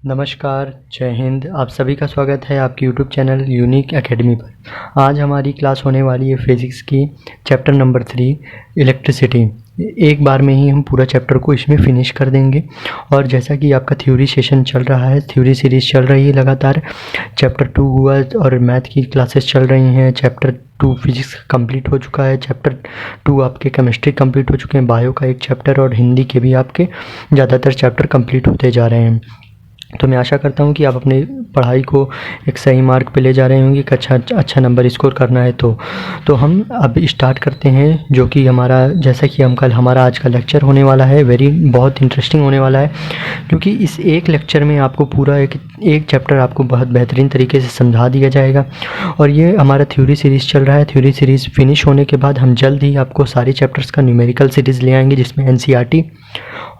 नमस्कार, जय हिंद। आप सभी का स्वागत है आपके यूट्यूब चैनल यूनिक एकेडमी पर। आज हमारी क्लास होने वाली है फिज़िक्स की चैप्टर नंबर 3 इलेक्ट्रिसिटी। एक बार में ही हम पूरा चैप्टर को इसमें फिनिश कर देंगे। और जैसा कि आपका थ्योरी सेशन चल रहा है, थ्योरी सीरीज़ चल रही है लगातार, चैप्टर 2 हुआ और मैथ की क्लासेस चल रही हैं। चैप्टर 2 फिजिक्स कंप्लीट हो चुका है, चैप्टर 2 आपके केमिस्ट्री कंप्लीट हो चुके हैं, बायो का एक चैप्टर और हिंदी के भी आपके ज़्यादातर चैप्टर कंप्लीट होते जा रहे हैं। तो मैं आशा करता हूँ कि आप अपने पढ़ाई को एक सही मार्ग पे ले जा रहे होंगे कि अच्छा नंबर स्कोर करना है। तो हम अब स्टार्ट करते हैं, जो कि हमारा जैसा कि हमारा आज का लेक्चर होने वाला है बहुत इंटरेस्टिंग होने वाला है, क्योंकि इस एक लेक्चर में आपको पूरा एक चैप्टर आपको बहुत बेहतरीन तरीके से समझा दिया जाएगा। और ये हमारा थ्योरी सीरीज़ चल रहा है। थ्योरी सीरीज़ फिनिश होने के बाद हम जल्द ही आपको सारे चैप्टर्स का न्यूमेरिकल सीरीज़ ले आएंगे, जिसमें एनसीईआरटी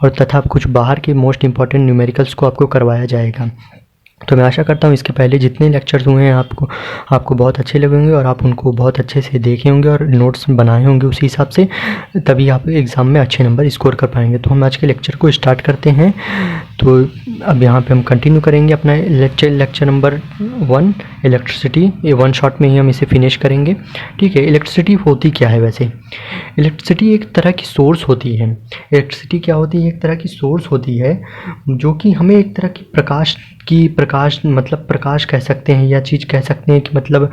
और तथा कुछ बाहर के मोस्ट इंपॉर्टेंट न्यूमेरिकल्स को आपको करवाया जाएगा। तो मैं आशा करता हूँ इसके पहले जितने लेक्चर्स हुए हैं आपको बहुत अच्छे लगेंगे और आप उनको बहुत अच्छे से देखे होंगे और नोट्स बनाए होंगे उसी हिसाब से, तभी आप एग्ज़ाम में अच्छे नंबर स्कोर कर पाएंगे। तो हम आज के लेक्चर को स्टार्ट करते हैं। तो अब यहाँ पे हम कंटिन्यू करेंगे अपना लेक्चर नंबर 1 इलेक्ट्रिसिटी। ये वन शॉट में ही हम इसे फिनिश करेंगे, ठीक है। इलेक्ट्रिसिटी होती क्या है? वैसे इलेक्ट्रिसिटी एक तरह की सोर्स होती है। इलेक्ट्रिसिटी क्या होती है? एक तरह की सोर्स होती है जो कि हमें एक तरह की प्रकाश कह सकते हैं, या चीज़ कह सकते हैं कि मतलब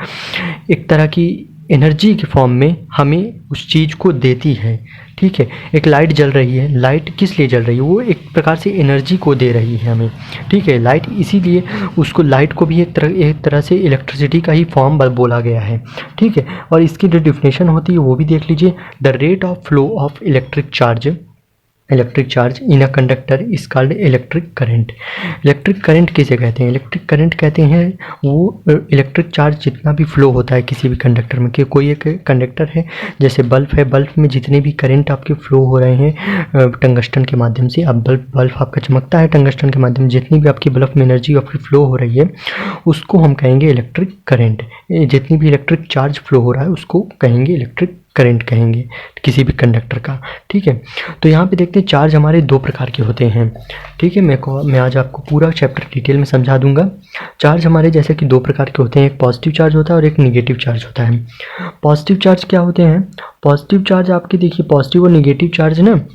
एक तरह की एनर्जी के फॉर्म में हमें उस चीज़ को देती है, ठीक है। एक लाइट जल रही है, लाइट किस लिए जल रही है? वो एक प्रकार से एनर्जी को दे रही है हमें, ठीक है। लाइट, इसीलिए उसको लाइट को भी एक तरह से इलेक्ट्रिसिटी का ही फॉर्म बोला गया है, ठीक है। और इसकी जो डिफिनेशन होती है वो भी देख लीजिए। The rate of flow of electric charge in a conductor is called electric current. Electric current किसे कहते हैं? इलेक्ट्रिक करंट कहते हैं वो इलेक्ट्रिक चार्ज जितना भी फ्लो होता है किसी भी कंडक्टर में, कि कोई एक कंडक्टर है, जैसे बल्ब है, बल्ब में जितने भी करंट आपके फ्लो हो रहे हैं टंगस्टन के माध्यम से, अब बल्ब आपका चमकता है टंगस्टन के माध्यम से, जितनी भी आपकी बल्ब में एनर्जी आपकी फ्लो हो रही है उसको हम कहेंगे इलेक्ट्रिक करंट। जितनी भी इलेक्ट्रिक चार्ज फ्लो हो रहा है उसको कहेंगे इलेक्ट्रिक करंट कहेंगे किसी भी कंडक्टर का, ठीक है। तो यहाँ पे देखते हैं चार्ज हमारे दो प्रकार के होते हैं, ठीक है। मैं आज आपको पूरा चैप्टर डिटेल में समझा दूंगा। चार्ज हमारे जैसे कि दो प्रकार के होते हैं, एक पॉजिटिव चार्ज होता है और एक निगेटिव चार्ज होता है। पॉजिटिव चार्ज क्या होते हैं? पॉजिटिव चार्ज आपके देखिए, पॉजिटिव और निगेटिव चार्ज ना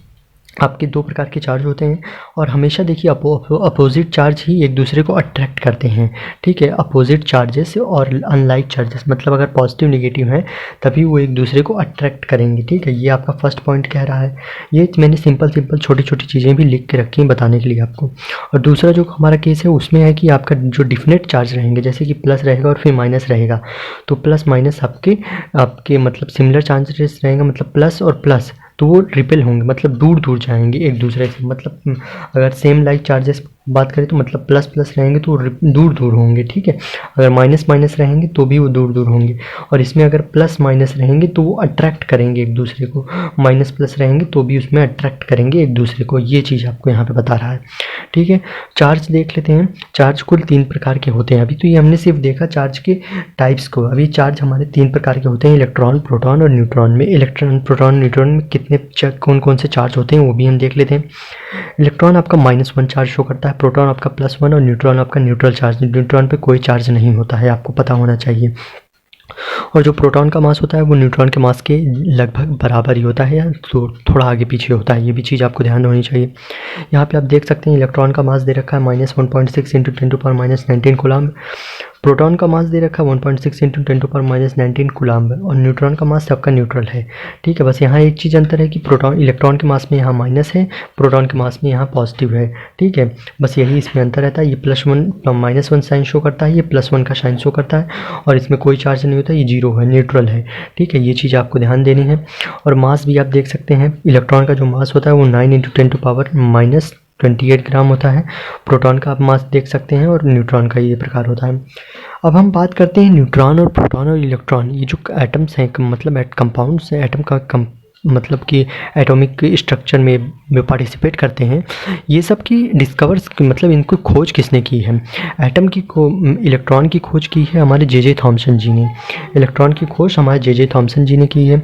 आपके दो प्रकार के चार्ज होते हैं, और हमेशा देखिए अपोजिट चार्ज ही एक दूसरे को अट्रैक्ट करते हैं, ठीक है। अपोजिट चार्जेस और अनलाइक चार्जेस, मतलब अगर पॉजिटिव निगेटिव है तभी वो एक दूसरे को अट्रैक्ट करेंगे, ठीक है। ये आपका फर्स्ट पॉइंट कह रहा है। ये मैंने सिंपल छोटी छोटी चीज़ें भी लिख के रखी हैं बताने के लिए आपको। और दूसरा जो हमारा केस है उसमें है कि आपका जो डिफिनेट चार्ज रहेंगे, जैसे कि प्लस रहेगा और फिर माइनस रहेगा, तो प्लस माइनस आपके मतलब सिमिलर चार्जेस रहेंगे, मतलब प्लस और प्लस, तो वो रिपेल होंगे, मतलब दूर दूर जाएंगे एक दूसरे से। मतलब अगर सेम लाइक चार्जेस बात करें तो मतलब प्लस प्लस रहेंगे तो दूर दूर होंगे, ठीक है। अगर माइनस माइनस रहेंगे तो भी वो दूर दूर होंगे। और इसमें अगर प्लस माइनस रहेंगे तो वो अट्रैक्ट करेंगे एक दूसरे को, माइनस प्लस रहेंगे तो भी उसमें अट्रैक्ट करेंगे एक दूसरे को। ये चीज़ आपको यहाँ पे बता रहा है, ठीक है। चार्ज देख लेते हैं। चार्ज कुल 3 प्रकार के होते हैं। अभी तो ये हमने सिर्फ देखा चार्ज के टाइप्स को। अभी चार्ज हमारे 3 प्रकार के होते हैं, इलेक्ट्रॉन, प्रोटॉन और न्यूट्रॉन में। इलेक्ट्रॉन, प्रोटॉन, न्यूट्रॉन में कौन कौन से चार्ज होते हैं वो भी हम देख लेते हैं। इलेक्ट्रॉन आपका -1 चार्ज शो करता है, प्रोटॉन आपका +1 और न्यूट्रॉन आपका न्यूट्रल चार्ज। न्यूट्रॉन पे कोई चार्ज नहीं होता है, आपको पता होना चाहिए। और जो प्रोटॉन का मास होता है वो न्यूट्रॉन के मास के लगभग बराबर ही होता है, या तो थोड़ा आगे पीछे होता है। ये भी चीज़ आपको ध्यान होनी चाहिए। यहाँ पे आप देख सकते हैं इलेक्ट्रॉन का मास दे रखा है -1.6 × 10⁻⁻19 कूलम्ब। प्रोटॉन का मास दे रखा है 1.6 × 10⁻⁻19 कूलम्ब। और न्यूट्रॉन का मास सबका न्यूट्रल है, ठीक है। बस यहाँ एक चीज़ अंतर है कि इलेक्ट्रॉन के मास में यहाँ माइनस है, प्रोटॉन के मास में यहाँ पॉजिटिव है, ठीक है। बस यही इसमें अंतर रहता है। ये -1 साइन शो करता है, ये +1 का साइन शो करता है, और इसमें कोई चार्ज नहीं होता, ये 0 है, न्यूट्रल है, ठीक है। ये चीज़ आपको ध्यान देनी है। और मास भी आप देख सकते हैं, इलेक्ट्रॉन का जो मास होता है वो 9 × 10⁻⁻28 ग्राम होता है। प्रोटॉन का आप मास देख सकते हैं, और न्यूट्रॉन का ये प्रकार होता है। अब हम बात करते हैं न्यूट्रॉन और प्रोटॉन और इलेक्ट्रॉन। ये जो एटम्स हैं, मतलब कंपाउंड्स हैं, एटम का मतलब कि एटॉमिक स्ट्रक्चर में पार्टिसिपेट करते हैं, ये सब की डिस्कवर्स मतलब इनको खोज किसने की है? इलेक्ट्रॉन की खोज की है हमारे जे थॉमसन जी ने। इलेक्ट्रॉन की खोज हमारे जे थॉमसन जी ने की है।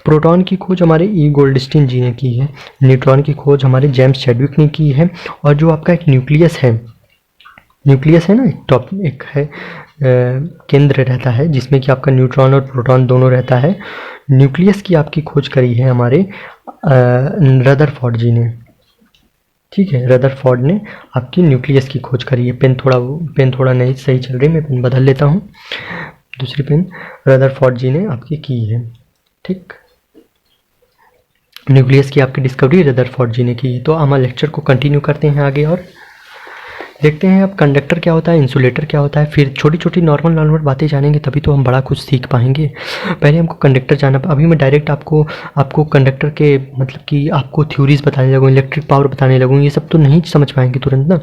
प्रोटॉन की खोज हमारे ई गोल्डस्टीन जी ने की है। न्यूट्रॉन की खोज हमारे जेम्स चैडविक ने की है। और जो आपका एक न्यूक्लियस है, न्यूक्लियस है ना, एक है केंद्र रहता है जिसमें कि आपका न्यूट्रॉन और प्रोटॉन दोनों रहता है। न्यूक्लियस की आपकी खोज करी है हमारे रदरफोर्ड जी ने, ठीक है, रदरफोर्ड ने आपकी न्यूक्लियस की खोज करी है। पेन थोड़ा नहीं सही चल रही, मैं पेन बदल लेता हूँ, दूसरी पेन। रदरफोर्ड जी ने आपकी की है, ठीक, न्यूक्लियस की आपकी डिस्कवरी रदरफोर्ड जी ने की। तो हम लेक्चर को कंटिन्यू करते हैं आगे और देखते हैं अब कंडक्टर क्या होता है, इंसुलेटर क्या होता है, फिर छोटी छोटी नॉर्मल बातें जानेंगे तभी तो हम बड़ा कुछ सीख पाएंगे। पहले हमको कंडक्टर जाना, अभी मैं डायरेक्ट आपको कंडक्टर के मतलब कि आपको थ्योरीज बताने लगूँ, इलेक्ट्रिक पावर बताने लगूँ, ये सब तो नहीं समझ पाएंगे तुरंत ना।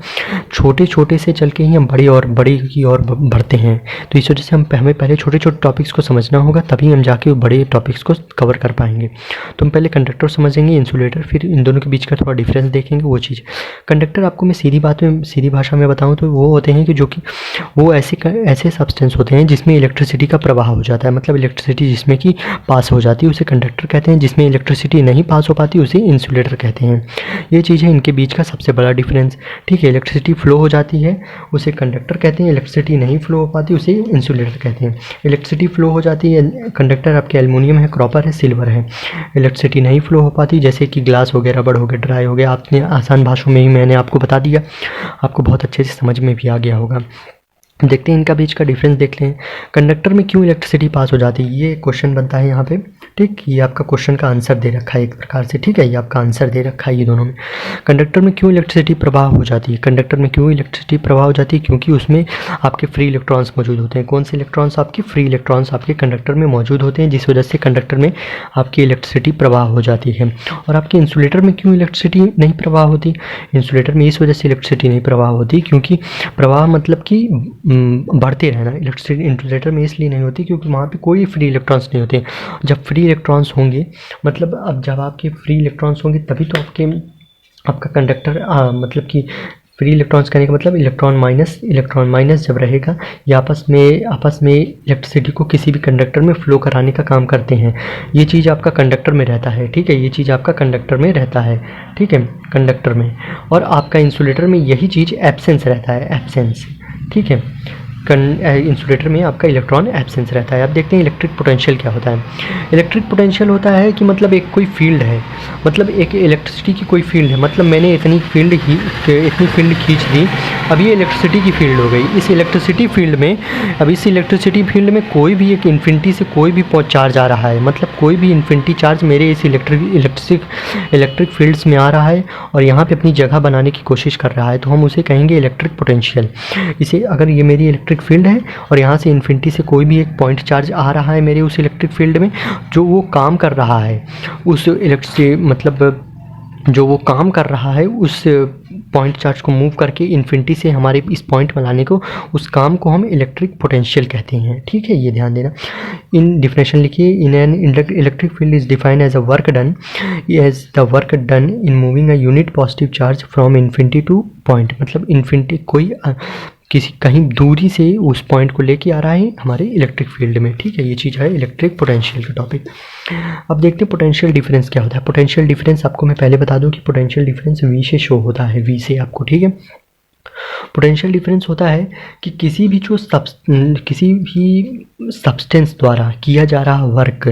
छोटे छोटे से चल के ही हम बड़ी की ओर बढ़ते हैं। तो इस वजह से हमें पहले छोटे छोटे टॉपिक्स को समझना होगा, तभी हम जाके बड़े टॉपिक्स को कवर कर पाएंगे। तो हम पहले कंडक्टर समझेंगे, इंसुलेटर, फिर इन दोनों के बीच का थोड़ा डिफरेंस देखेंगे। वो चीज़ कंडक्टर आपको मैं सीधी भाषा में बताऊं तो वो होते हैं कि जो कि वो ऐसे सब्सटेंस होते हैं जिसमें इलेक्ट्रिसिटी का प्रवाह हो जाता है, मतलब इलेक्ट्रिसिटी जिसमें कि पास हो जाती है उसे कंडक्टर कहते हैं, जिसमें इलेक्ट्रिसिटी नहीं पास हो पाती उसे इंसुलेटर कहते हैं। ये चीज़ है इनके बीच का सबसे बड़ा डिफरेंस, ठीक है। इलेक्ट्रिसिटी फ्लो हो जाती है उसे कंडक्टर कहते हैं, इलेक्ट्रिसिटी नहीं फ्लो हो पाती उसे इंसुलेटर कहते हैं। इलेक्ट्रिसिटी फ्लो हो जाती है, कंडक्टर आपके एल्युमिनियम है, कॉपर है, सिल्वर है। इलेक्ट्रिसिटी नहीं फ्लो हो पाती जैसे कि ग्लास हो गया, रबड़ हो गया, ड्राई हो गया। आपने आसान भाषा में ही मैंने आपको बता दिया, आपको बहुत अच्छे से समझ में भी आ गया होगा। देखते हैं इनका बीच का डिफरेंस देख लें। कंडक्टर में क्यों इलेक्ट्रिसिटी पास हो जाती है, ये क्वेश्चन बनता है यहाँ पे, ठीक। ये आपका क्वेश्चन का आंसर दे रखा है एक प्रकार से, ठीक है, ये आपका आंसर दे रखा है ये दोनों में। कंडक्टर में क्यों इलेक्ट्रिसिटी प्रवाह हो जाती है, कंडक्टर में क्यों इलेक्ट्रिसिटी प्रवाह हो जाती है, क्योंकि उसमें आपके फ्री इलेक्ट्रॉन्स मौजूद होते हैं। कौन से इलेक्ट्रॉन्स, आपके फ्री इलेक्ट्रॉन्स आपके कंडक्टर में मौजूद होते हैं, जिस वजह से कंडक्टर में आपकी इलेक्ट्रिसिटी प्रवाह हो जाती है। और आपके इंसुलेटर में क्यों इलेक्ट्रिसिटी नहीं प्रवाह होती, इंसुलेटर में इस वजह से इलेक्ट्रिसिटी नहीं प्रवाह होती क्योंकि प्रवाह मतलब कि बढ़ते रहना, इलेक्ट्रिसिटी इंसुलेटर में इसलिए नहीं होती क्योंकि वहाँ पे कोई फ्री इलेक्ट्रॉन्स नहीं होते। जब फ्री इलेक्ट्रॉन्स होंगे, मतलब अब जब आपके फ्री इलेक्ट्रॉन्स होंगे तभी तो आपका कंडक्टर मतलब कि फ्री इलेक्ट्रॉन्स कहने का मतलब इलेक्ट्रॉन माइनस जब रहेगा, ये आपस में इलेक्ट्रिसिटी को किसी भी कंडक्टर में फ्लो कराने का काम करते हैं। ये चीज़ आपका कंडक्टर में रहता है, ठीक है, ये चीज़ आपका कंडक्टर में रहता है, ठीक है, कंडक्टर में। और आपका इंसुलेटर में यही चीज़ एब्सेंस रहता है, एब्सेंस, ठीक है। इंसुलेटर में आपका इलेक्ट्रॉन एब्सेंस रहता है। अब देखते हैं इलेक्ट्रिक पोटेंशियल क्या होता है। इलेक्ट्रिक पोटेंशियल होता है कि मतलब एक कोई फील्ड है, मतलब एक इलेक्ट्रिसिटी की कोई फील्ड है, मतलब मैंने इतनी फील्ड खींच दी, अब ये इलेक्ट्रिसिटी की फील्ड हो गई। इस इलेक्ट्रिसिटी फील्ड में कोई भी एक इन्फिनिटी से कोई भी चार्ज आ रहा है, मतलब कोई भी इन्फिनिटी चार्ज मेरे इस इलेक्ट्रिक फील्ड्स में आ रहा है और यहाँ पे अपनी जगह बनाने की कोशिश कर रहा है, तो हम उसे कहेंगे इलेक्ट्रिक पोटेंशियल। इसे अगर ये मेरी इलेक्ट्रिक फील्ड है और यहाँ से इन्फिनिटी से कोई भी एक पॉइंट चार्ज आ रहा है मेरे उस इलेक्ट्रिक फील्ड में, जो वो काम कर रहा है उस जो वो काम कर रहा है उस पॉइंट चार्ज को मूव करके इन्फिनिटी से हमारे इस पॉइंट में लाने को, उस काम को हम इलेक्ट्रिक पोटेंशियल कहते हैं, ठीक है, ये ध्यान देना। इन डिफिनेशन लिखिए, in an electric field is defined as the work done in moving a unit positive charge from infinity to point, मतलब इन्फिनिटी कोई कहीं दूरी से उस पॉइंट को लेके आ रहा है हमारे इलेक्ट्रिक फील्ड में, ठीक है, ये चीज़ है इलेक्ट्रिक पोटेंशियल का टॉपिक। अब देखते हैं पोटेंशियल डिफरेंस क्या होता है। पोटेंशियल डिफरेंस आपको मैं पहले बता दूं कि पोटेंशियल डिफरेंस V से शो होता है, V से आपको, ठीक है। पोटेंशियल डिफरेंस होता है कि किसी भी सब्सटेंस द्वारा किया जा रहा वर्क,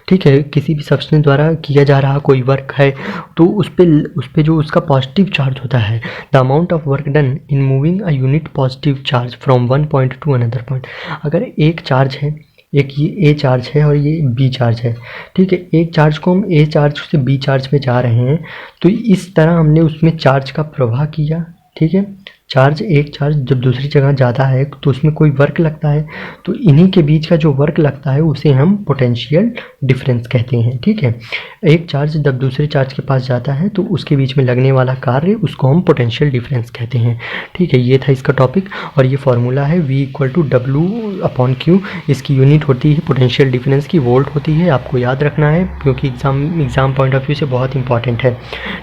ठीक है, किसी भी सब्सटेंस द्वारा किया जा रहा कोई वर्क है तो उस पे जो उसका पॉजिटिव चार्ज होता है, the amount of work done in moving a unit positive charge from one point two another point. अगर एक चार्ज है, एक ये A चार्ज है और ये B चार्ज है, ठीक है, एक चार्ज को हम A चार्ज से B चार्ज में जा रहे हैं, तो इस तरह हमने उसमें चार्ज का प्रवाह किया, ठीक है। एक चार्ज जब दूसरी जगह जाता है तो उसमें कोई वर्क लगता है, तो इन्हीं के बीच का जो वर्क लगता है उसे हम पोटेंशियल डिफरेंस कहते हैं, ठीक है। एक चार्ज जब दूसरे चार्ज के पास जाता है तो उसके बीच में लगने वाला कार्य उसको हम पोटेंशियल डिफरेंस कहते हैं, ठीक है। ये था इसका टॉपिक और ये फार्मूला है V = W/Q। इसकी यूनिट होती है पोटेंशियल डिफरेंस की, वोल्ट होती है, आपको याद रखना है क्योंकि एग्जाम पॉइंट ऑफ व्यू से बहुत इंपॉर्टेंट है,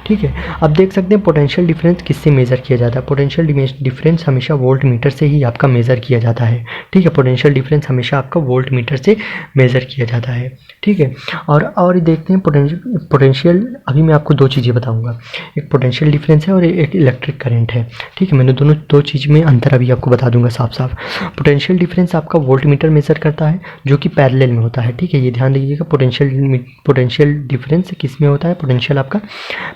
ठीक है। अब देख सकते हैं पोटेंशियल डिफरेंस किससे मेज़र किया जाता है। पोटेंशियल डिफरेंस हमेशा वोल्ट मीटर से ही आपका मेज़र किया जाता है, ठीक है। पोटेंशियल डिफरेंस हमेशा आपका वोल्ट मीटर से मेज़र किया जाता है, ठीक है। और देखते हैं पोटेंशियल। अभी मैं आपको दो चीज़ें बताऊंगा, एक पोटेंशियल डिफरेंस है और एक इलेक्ट्रिक करंट है, ठीक है। मैंने दोनों दो चीज़ में अंतर अभी आपको बता दूंगा साफ साफ। पोटेंशियल डिफरेंस आपका वोल्ट मीटर मेज़र करता है जो कि पैरेलल में होता है, ठीक है। ये ध्यान रखिएगा, पोटेंशियल डिफरेंस किस में होता है, पोटेंशियल आपका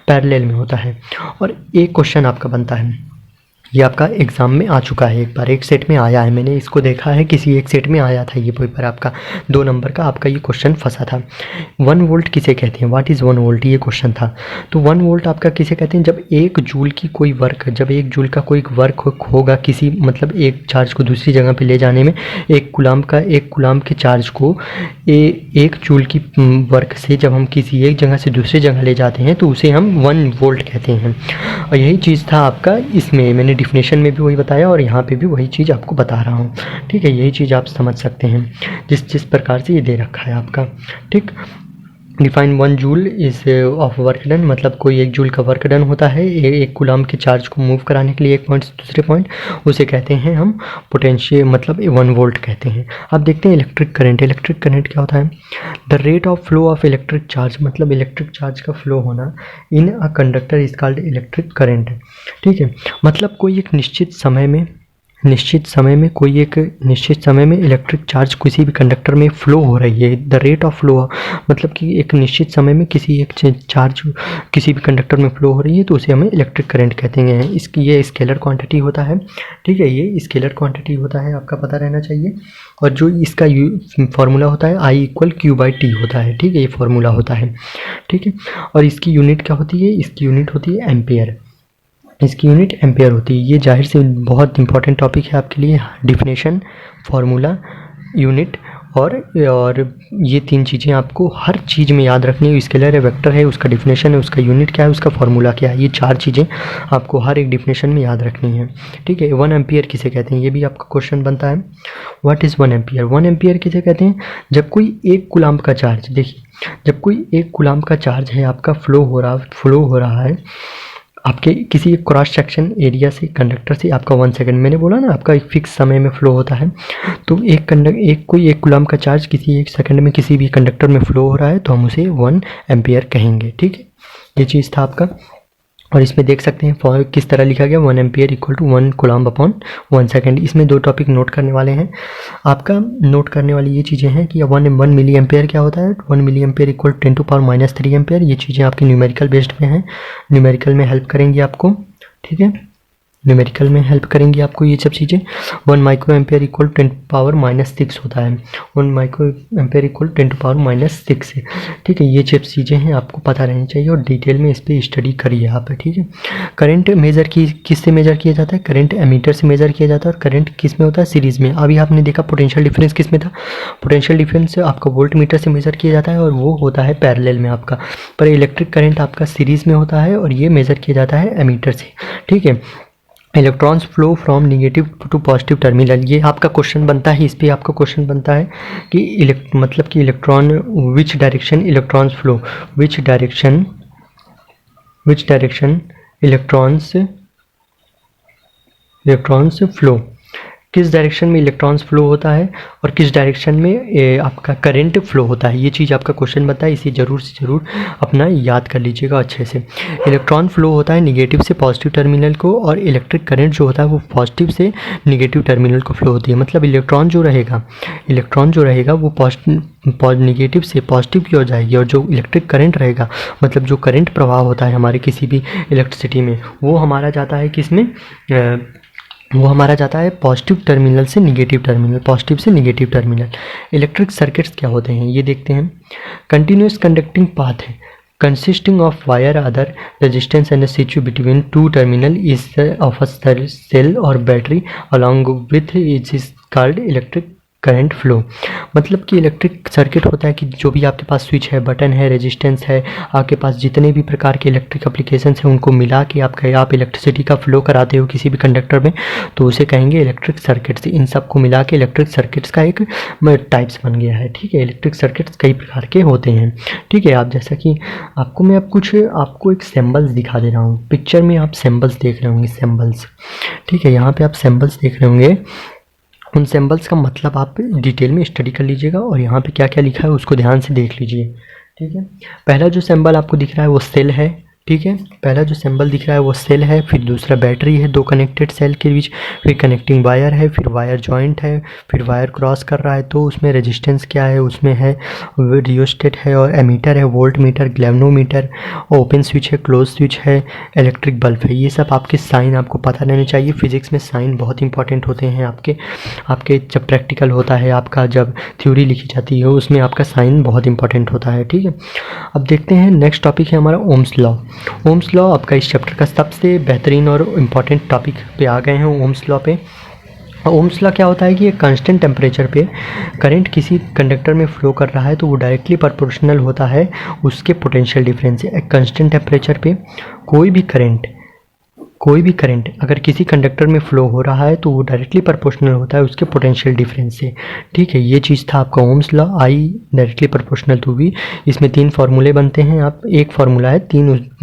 पैरेलल में होता है। और एक क्वेश्चन आपका बनता है, ये आपका एग्ज़ाम में आ चुका है, एक बार एक सेट में आया है, मैंने इसको देखा है, किसी एक सेट में आया था ये पेपर आपका 2 नंबर का आपका ये क्वेश्चन फंसा था। 1 वोल्ट किसे कहते हैं, व्हाट इज़ 1 वोल्ट, ये क्वेश्चन था। तो 1 वोल्ट आपका किसे कहते हैं, जब 1 जूल की कोई वर्क, जब 1 जूल का कोई वर्क होगा किसी, मतलब एक चार्ज को दूसरी जगह पे ले जाने में, 1 कूलाम के चार्ज को 1 जूल की वर्क से जब हम किसी एक जगह से दूसरी जगह ले जाते हैं तो उसे हम 1 वोल्ट कहते हैं। और यही चीज़ था आपका इसमें, मैंने डिफिनेशन में भी वही बताया और यहाँ पे भी वही चीज़ आपको बता रहा हूँ, ठीक है। यही चीज़ आप समझ सकते हैं जिस प्रकार से ये दे रखा है आपका, ठीक। Define 1 joule is of work done, मतलब कोई 1 जूल का वर्क डन होता है एक कूलाम के चार्ज को मूव कराने के लिए एक पॉइंट से दूसरे पॉइंट, उसे कहते हैं हम पोटेंशियल, मतलब 1 वोल्ट कहते हैं। अब देखते हैं इलेक्ट्रिक करंट। इलेक्ट्रिक करंट क्या होता है, the rate of flow of electric charge, मतलब इलेक्ट्रिक चार्ज का फ्लो होना in a conductor is called electric current, ठीक है। मतलब कोई एक निश्चित समय में इलेक्ट्रिक चार्ज किसी भी कंडक्टर में फ्लो हो रही है, द रेट ऑफ फ्लो, मतलब कि एक निश्चित समय में किसी एक चार्ज किसी भी कंडक्टर में फ्लो हो रही है तो उसे हमें इलेक्ट्रिक करंट कहते हैं। इसकी ये स्केलर क्वांटिटी होता है, ठीक है, ये स्केलर क्वांटिटी होता है, आपका पता रहना चाहिए। और जो इसका फार्मूला होता है I = Q/T होता है, ठीक है, ये फार्मूला होता है, ठीक है। और इसकी यूनिट क्या होती है, इसकी यूनिट होती है एम्पियर, इसकी यूनिट एम्पेयर होती है। ये जाहिर से बहुत इंपॉर्टेंट टॉपिक है आपके लिए, डिफिनेशन, फार्मूला, यूनिट और ये 3 चीज़ें आपको हर चीज़ में याद रखनी है। स्केलर है, वेक्टर है, उसका डिफिनेशन है, उसका यूनिट क्या है, उसका फार्मूला क्या है, ये 4 चीज़ें आपको हर एक डिफिनेशन में याद रखनी है, ठीक है। 1 एम्पियर किसे कहते हैं, ये भी आपका क्वेश्चन बनता है। व्हाट इज़ 1 एम्पियर, 1 एम्पियर किसे कहते हैं, जब कोई 1 कूलाम का चार्ज, देखिए जब कोई 1 कूलाम का चार्ज है आपका फ्लो हो रहा है आपके किसी एक क्रॉस सेक्शन एरिया से, कंडक्टर से, आपका 1 सेकंड, मैंने बोला ना आपका एक फिक्स समय में फ्लो होता है। तो कोई 1 कूलाम का चार्ज किसी 1 सेकंड में किसी भी कंडक्टर में फ्लो हो रहा है तो हम उसे 1 एम्पियर कहेंगे, ठीक है। ये चीज़ था आपका। और इसमें देख सकते हैं किस तरह लिखा गया, 1 एम्पियर = 1 कूलाम अपॉन 1 सेकेंड। इसमें 2 टॉपिक नोट करने वाले हैं। आपका नोट करने वाली ये चीज़ें हैं कि 1 मिली एम्पियर क्या होता है, 1 मिली एम्पियर = 10⁻³ एम्पियर। ये चीज़ें आपकी न्यूमेरिकल बेस्ड में हैं, न्यूमेरिकल में हेल्प करेंगी आपको, ठीक है, न्यूमेरिकल में हेल्प करेंगी आपको ये सब चीज़ें। 1 माइक्रो एम्पियर = 10⁻⁻6 होता है, 1 माइक्रो एम्पियर = 10⁻⁻6 है, ठीक है। ये सब चीज़ें हैं आपको पता रहनी चाहिए और डिटेल में इस पर स्टडी करिए आप, ठीक है। करंट मेज़र किससे मेज़र किया जाता है, करंट एमीटर से मेज़र किया जाता है। और करंट किस में होता है, सीरीज़ में। अभी आपने देखा पोटेंशियल डिफरेंस किस में था, पोटेंशियल डिफरेंस आपका वोल्ट मीटर से मेज़र किया जाता है और वो होता है पैरेलल में आपका। पर इलेक्ट्रिक करंट आपका सीरीज़ में होता है और ये मेज़र किया जाता है एमीटर से, ठीक है। Electrons flow from negative to positive terminal, ये आपका क्वेश्चन बनता है, इस पर आपका क्वेश्चन बनता है कि मतलब कि electron which direction electrons flow, which direction electrons flow, किस डायरेक्शन में इलेक्ट्रॉन्स फ्लो होता है और किस डायरेक्शन में आपका करंट फ्लो होता है, ये चीज़ आपका क्वेश्चन बनता है। इसे ज़रूर से ज़रूर अपना याद कर लीजिएगा अच्छे से। इलेक्ट्रॉन फ्लो होता है नेगेटिव से पॉजिटिव टर्मिनल को और इलेक्ट्रिक करंट जो होता है वो पॉजिटिव से नेगेटिव टर्मिनल को फ्लो होती है। मतलब इलेक्ट्रॉन जो रहेगा वो नेगेटिव से पॉजिटिव की ओर जाएगी और जो इलेक्ट्रिक करंट रहेगा, मतलब जो करंट प्रवाह होता है हमारे किसी भी इलेक्ट्रिसिटी में, वो हमारा जाता है किस में, वो हमारा जाता है पॉजिटिव टर्मिनल से नेगेटिव टर्मिनल, पॉजिटिव से नेगेटिव टर्मिनल। इलेक्ट्रिक सर्किट्स क्या होते हैं ये देखते हैं। कंटिन्यूस कंडक्टिंग पाथ है consisting of wire other resistance and a switch between two terminal is of a cell or battery along with it is called electric current flow. मतलब कि electric circuit होता है कि जो भी आपके पास स्विच है, बटन है, रेजिस्टेंस है, आपके पास जितने भी प्रकार के इलेक्ट्रिक एप्लीकेशंस हैं उनको मिला के आप इलेक्ट्रिसिटी का फ्लो कराते हो किसी भी कंडक्टर में, तो उसे कहेंगे इलेक्ट्रिक सर्किट्स। इन सबको मिला के इलेक्ट्रिक सर्किट्स का एक टाइप्स बन गया है। ठीक है, इलेक्ट्रिक सर्किट्स कई प्रकार के होते हैं। ठीक है, आप जैसा कि मैं अब कुछ आपको एक सिंबल्स दिखा दे रहा हूँ। पिक्चर में आप सिंबल्स देख रहे होंगे, सिंबल्स। ठीक है, यहाँ पे आप सिंबल्स देख रहे होंगे। उन सिंबल्स का मतलब आप डिटेल में स्टडी कर लीजिएगा और यहाँ पे क्या क्या लिखा है उसको ध्यान से देख लीजिए। ठीक है, पहला जो सिंबल आपको दिख रहा है वो सेल है। ठीक है, पहला जो सिंबल दिख रहा है वो सेल है। फिर दूसरा बैटरी है, दो कनेक्टेड सेल के बीच। फिर कनेक्टिंग वायर है, फिर वायर जॉइंट है, फिर वायर क्रॉस कर रहा है तो उसमें रेजिस्टेंस क्या है, उसमें है रियोस्टेट है, और एमीटर है, वोल्ट मीटर, ग्लैवनोमीटर, ओपन स्विच है, क्लोज स्विच है, इलेक्ट्रिक बल्ब है। ये सब आपके साइन आपको पता रहने चाहिए। फिजिक्स में साइन बहुत इंपॉर्टेंट होते हैं आपके जब प्रैक्टिकल होता है, आपका जब थ्योरी लिखी जाती है उसमें आपका साइन बहुत इंपॉर्टेंट होता है। ठीक है, अब देखते हैं नेक्स्ट टॉपिक है हमारा ओम्स लॉ। ओम्स लॉ आपका इस चैप्टर का सबसे बेहतरीन और इम्पॉर्टेंट टॉपिक पे आ गए हैं, ओम्स लॉ पे। ओम्स लॉ क्या होता है कि एक कांस्टेंट टेम्परेचर पे करंट किसी कंडक्टर में फ्लो कर रहा है तो वो डायरेक्टली प्रोपोर्शनल होता है उसके पोटेंशियल डिफरेंस से। एक कांस्टेंट टेम्परेचर पे कोई भी करंट अगर किसी कंडक्टर में फ्लो हो रहा है तो वो डायरेक्टली प्रोपोर्शनल होता है उसके पोटेंशियल डिफरेंस से। ठीक है, ये चीज़ था आपका Ohm's law, I directly proportional to V. इसमें 3 फार्मूले बनते हैं, आप एक फार्मूला है,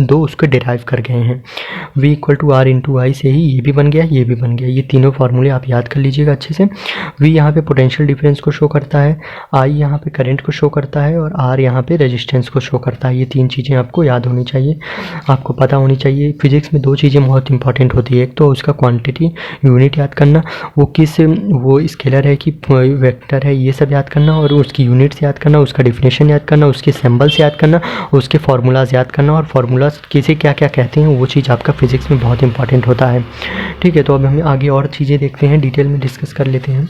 2 उसके डिराइव कर गए हैं। V = R × I से ही ये भी बन गया, ये भी बन गया। ये तीनों फार्मूले आप याद कर लीजिएगा अच्छे से। V यहाँ पे पोटेंशियल डिफरेंस को शो करता है, I यहाँ पे करंट को शो करता है, और R यहाँ पे रेजिस्टेंस को शो करता है। ये 3 चीज़ें आपको याद होनी चाहिए, आपको पता होनी चाहिए। फिजिक्स में 2 चीज़ें बहुत इंपॉर्टेंट होती है, एक तो उसका क्वांटिटी यूनिट याद करना, वो स्केलर है कि वेक्टर है, ये सब याद करना, और उसकी यूनिट्स याद करना, उसका डिफिनेशन याद करना, उसके सिंबल्स याद करना, उसके फार्मूलाज याद करना, और फार्मूलाज किसे क्या क्या कहते हैं वो चीज़ आपका फिजिक्स में बहुत इंपॉर्टेंट होता है। ठीक है, तो अब हम आगे और चीज़ें देखते हैं, डिटेल में डिस्कस कर लेते हैं।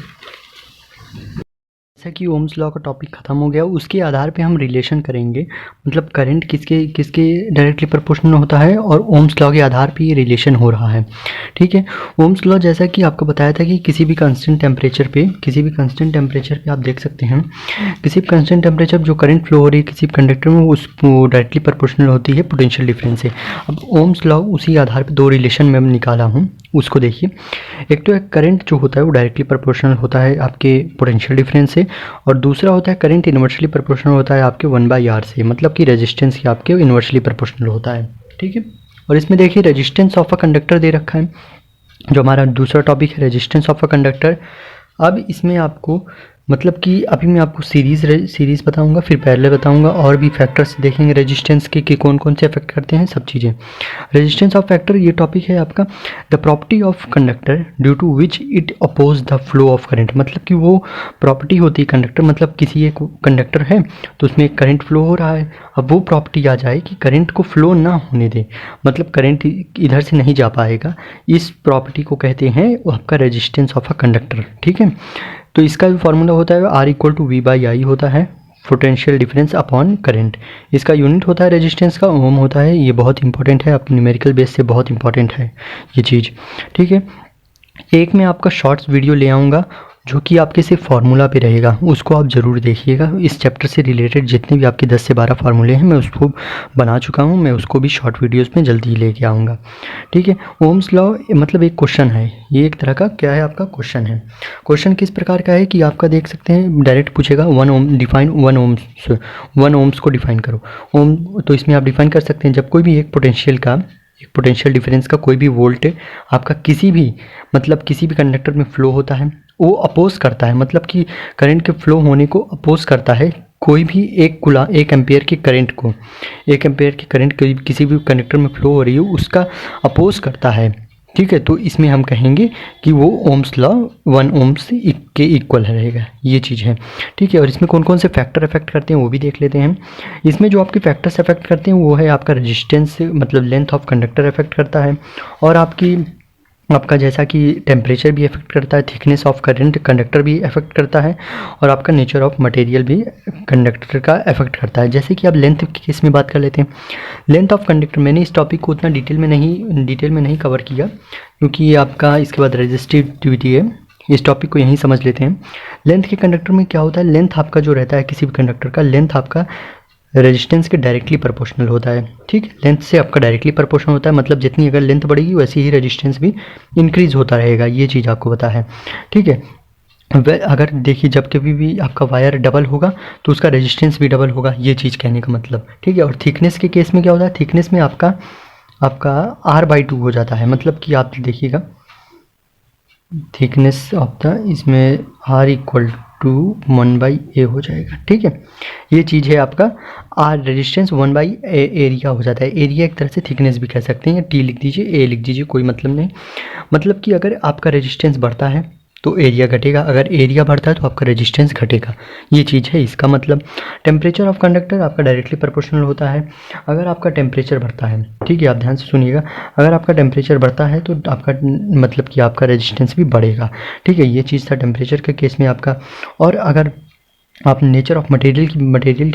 जैसा कि ओम्स लॉ का टॉपिक ख़त्म हो गया, उसके आधार पे हम रिलेशन करेंगे, मतलब करंट किसके डायरेक्टली प्रोपोर्शनल होता है, और ओम्स लॉ के आधार पे ये रिलेशन हो रहा है। ठीक है, ओम्स लॉ जैसा कि आपको बताया था कि किसी भी कांस्टेंट टेम्परेचर पे आप देख सकते हैं, किसी भी कांस्टेंट टेम्परेचर जो करंट फ्लो हो रही है किसी कंडक्टर में वो डायरेक्टली प्रोपोर्शनल होती है पोटेंशियल डिफरेंस से। अब ओम्स लॉ उसी आधार पर 2 रिलेशन में निकाला हूँ, उसको देखिए। एक तो एक करंट जो होता है वो डायरेक्टली प्रोपोर्शनल होता है आपके पोटेंशियल डिफरेंस से, और दूसरा होता है करंट इन्वर्सली प्रोपोर्शनल होता है आपके 1/R से, मतलब कि रेजिस्टेंस की आपके इन्वर्सली प्रोपोर्शनल होता है। ठीक है, और इसमें देखिए रेजिस्टेंस ऑफ अ कंडक्टर दे रखा है, जो हमारा दूसरा टॉपिक है रेजिस्टेंस ऑफ अ कंडक्टर। अब इसमें आपको मतलब कि अभी मैं आपको सीरीज़ बताऊंगा, फिर पैरेलल बताऊंगा, और भी फैक्टर्स देखेंगे रेजिस्टेंस के कौन कौन से अफेक्ट करते हैं, सब चीज़ें। रेजिस्टेंस ऑफ फैक्टर ये टॉपिक है आपका, the property of conductor due to which it oppose the flow of current. मतलब कि वो प्रॉपर्टी होती है कंडक्टर, मतलब किसी एक कंडक्टर है तो उसमें एक करंट फ्लो हो रहा है, अब वो प्रॉपर्टी आ जाए कि करंट को फ्लो ना होने दे, मतलब करंट इधर से नहीं जा पाएगा, इस प्रॉपर्टी को कहते हैं आपका रेजिस्टेंस ऑफ अ कंडक्टर। ठीक है, तो इसका भी फार्मूला होता है R = V/I होता है, पोटेंशियल डिफरेंस अपॉन करंट। इसका यूनिट होता है रेजिस्टेंस का, ओम होता है। ये बहुत इंपॉर्टेंट है, आप न्यूमेरिकल बेस से बहुत इंपॉर्टेंट है ये चीज़। ठीक है, एक मैं आपका शॉर्ट्स वीडियो ले आऊँगा जो कि आपके सिर्फ फार्मूला पे रहेगा, उसको आप ज़रूर देखिएगा। इस चैप्टर से रिलेटेड जितने भी आपके 10 से 12 फार्मूले हैं मैं उसको बना चुका हूँ, मैं उसको भी शॉर्ट वीडियोस में जल्दी ही लेके आऊँगा। ठीक है, ओम्स लॉ मतलब एक क्वेश्चन है, ये एक तरह का क्या है आपका क्वेश्चन है। क्वेश्चन किस प्रकार का है कि आपका देख सकते हैं डायरेक्ट पूछेगा 1 ओम्स को डिफाइन करो। ओम तो इसमें आप डिफाइन कर सकते हैं जब कोई भी एक पोटेंशियल डिफरेंस का कोई भी वोल्ट आपका किसी भी कंडक्टर में फ्लो होता है, वो अपोज करता है, मतलब कि करंट के फ्लो होने को अपोज करता है। कोई भी 1 एम्पेयर के करंट को, 1 एम्पेयर के करंट किसी भी कंडक्टर में फ्लो हो रही है उसका अपोज करता है। ठीक है, तो इसमें हम कहेंगे कि वो ओम्स लॉ 1 ओम्स के इक्वल रहेगा, ये चीज़ है। ठीक है, और इसमें कौन कौन से फैक्टर अफेक्ट करते हैं वो भी देख लेते हैं। इसमें जो आपके फैक्टर्स अफेक्ट करते हैं वो है आपका रेजिस्टेंस, मतलब लेंथ ऑफ कंडक्टर अफेक्ट करता है, और आपका जैसा कि टेम्परेचर भी अफेक्ट करता है, थिकनेस ऑफ कंडक्टर भी अफेक्ट करता है, और आपका नेचर ऑफ मटेरियल भी कंडक्टर का अफेक्ट करता है। जैसे कि आप लेंथ की केस में बात कर लेते हैं, लेंथ ऑफ कंडक्टर, मैंने इस टॉपिक को उतना डिटेल में नहीं कवर किया क्योंकि ये आपका इसके बाद रेजिस्टिविटी है, इस टॉपिक को यहीं समझ लेते हैं। लेंथ के कंडक्टर में क्या होता है, लेंथ आपका जो रहता है किसी भी कंडक्टर का, लेंथ आपका रेजिस्टेंस के डायरेक्टली प्रोपोर्शनल होता है। ठीक, लेंथ से आपका डायरेक्टली प्रोपोर्शनल होता है, मतलब जितनी अगर लेंथ बढ़ेगी वैसे ही रेजिस्टेंस भी इंक्रीज होता रहेगा, ये चीज़ आपको पता है। ठीक है, अगर देखिए जब कभी भी आपका वायर डबल होगा तो उसका रेजिस्टेंस भी डबल होगा, ये चीज़ कहने का मतलब। ठीक है, और थिकनेस के केस में क्या होता है, थिकनेस में आपका R/2 हो जाता है, मतलब कि आप देखिएगा थिकनेस ऑफ द इसमें R=1/A हो जाएगा। ठीक है, ये चीज़ है आपका R रेजिस्टेंस 1/A एरिया हो जाता है। एरिया एक तरह से थिकनेस भी कह सकते हैं, T लिख दीजिए, A लिख दीजिए, कोई मतलब नहीं। मतलब कि अगर आपका रेजिस्टेंस बढ़ता है तो एरिया घटेगा, अगर एरिया बढ़ता है तो आपका रेजिस्टेंस घटेगा, ये चीज़ है इसका मतलब। टेम्परेचर ऑफ कंडक्टर आपका डायरेक्टली प्रोपोर्शनल होता है। अगर आपका टेम्परेचर बढ़ता है, ठीक है, आप ध्यान से सुनिएगा, अगर आपका टेम्परेचर बढ़ता है तो आपका मतलब कि आपका रेजिस्टेंस भी बढ़ेगा। ठीक है, ये चीज़ था टेम्परेचर के केस में आपका। और अगर आप नेचर ऑफ मटेरियल की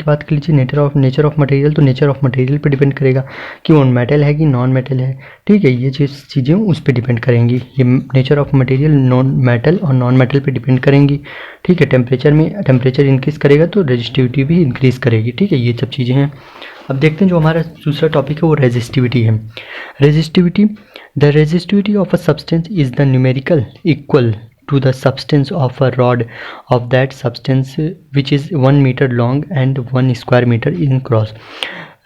बात कर लीजिए, नेचर ऑफ मटेरियल, तो नेचर ऑफ मटेरियल पे डिपेंड करेगा कि वो मेटल है कि नॉन मेटल है। ठीक है, ये चीज़ें उस पर डिपेंड करेंगी, ये nature of material non metal और नॉन मेटल पे डिपेंड करेंगी। ठीक है, टेम्परेचर इंक्रीज़ करेगा तो रेजिस्टिविटी भी इंक्रीज़ करेगी। ठीक है, ये सब चीज़ें हैं। अब देखते हैं जो हमारा दूसरा टॉपिक है वो रेजिस्टिविटी है। The resistivity of a substance is the numerical equal to the substance of a rod of that substance which is 1 meter long and 1 square meter in cross।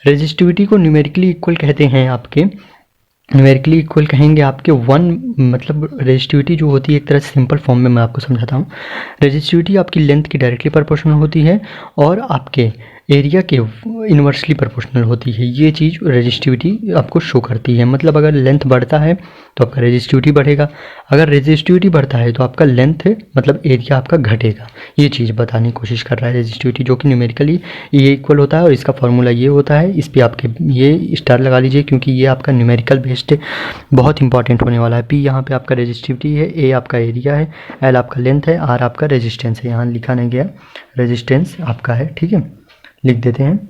Resistivity को न्यूमेरिकली इक्वल कहते हैं आपके, numerically equal कहेंगे आपके 1, मतलब resistivity जो होती है एक तरह से सिंपल फॉर्म में मैं आपको समझाता हूँ। रेजिस्टिविटी आपकी लेंथ की डायरेक्टली प्रोपोर्शनल होती है और आपके एरिया के इन्वर्सली प्रोपोर्शनल होती है, ये चीज़ रेजिस्टिविटी आपको शो करती है। मतलब अगर लेंथ बढ़ता है तो आपका रेजिस्टिविटी बढ़ेगा, अगर रेजिस्टिविटी बढ़ता है तो आपका लेंथ मतलब एरिया आपका घटेगा, ये चीज़ बताने की कोशिश कर रहा है रेजिस्टिविटी, जो कि न्यूमेरिकली ये इक्वल होता है। और इसका फॉर्मूला ये होता है, इस पर आपके ये स्टार लगा लीजिए क्योंकि ये आपका न्यूमेरिकल बेस्ड बहुत इंपॉर्टेंट होने वाला है। P यहाँ पे आपका रेजिस्टिविटी है, A आपका एरिया है, L आपका लेंथ है, R आपका रेजिस्टेंस है, यहाँ लिखा नहीं गया रेजिस्टेंस आपका है। ठीक है, लिख देते हैं,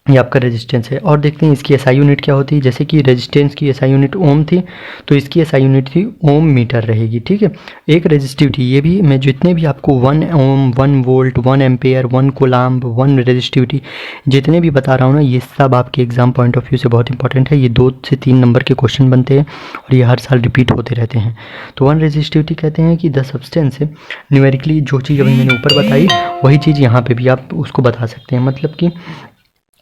ये आपका रेजिस्टेंस है। और देखते हैं इसकी एसआई यूनिट क्या होती है। जैसे कि रेजिस्टेंस की एसआई यूनिट ओम थी तो इसकी एसआई यूनिट थी ओम मीटर रहेगी। ठीक है, एक रेजिस्टिविटी, ये भी मैं जितने भी आपको 1 ओम, 1 वोल्ट, 1 एम्पेयर, 1 कोलाम्ब, 1 रेजिस्टिविटी जितने भी बता रहा हूँ ना, ये सब आपके एग्जाम पॉइंट ऑफ व्यू से बहुत इंपॉर्टेंट है। ये 2 से 3 नंबर के क्वेश्चन बनते हैं और ये हर साल रिपीट होते रहते हैं। तो 1 रेजिस्टिविटी कहते हैं कि द सब्सटेंस है, न्यूमेरिकली जो चीज़ अभी मैंने ऊपर बताई वही चीज़ यहाँ पर भी आप उसको बता सकते हैं। मतलब कि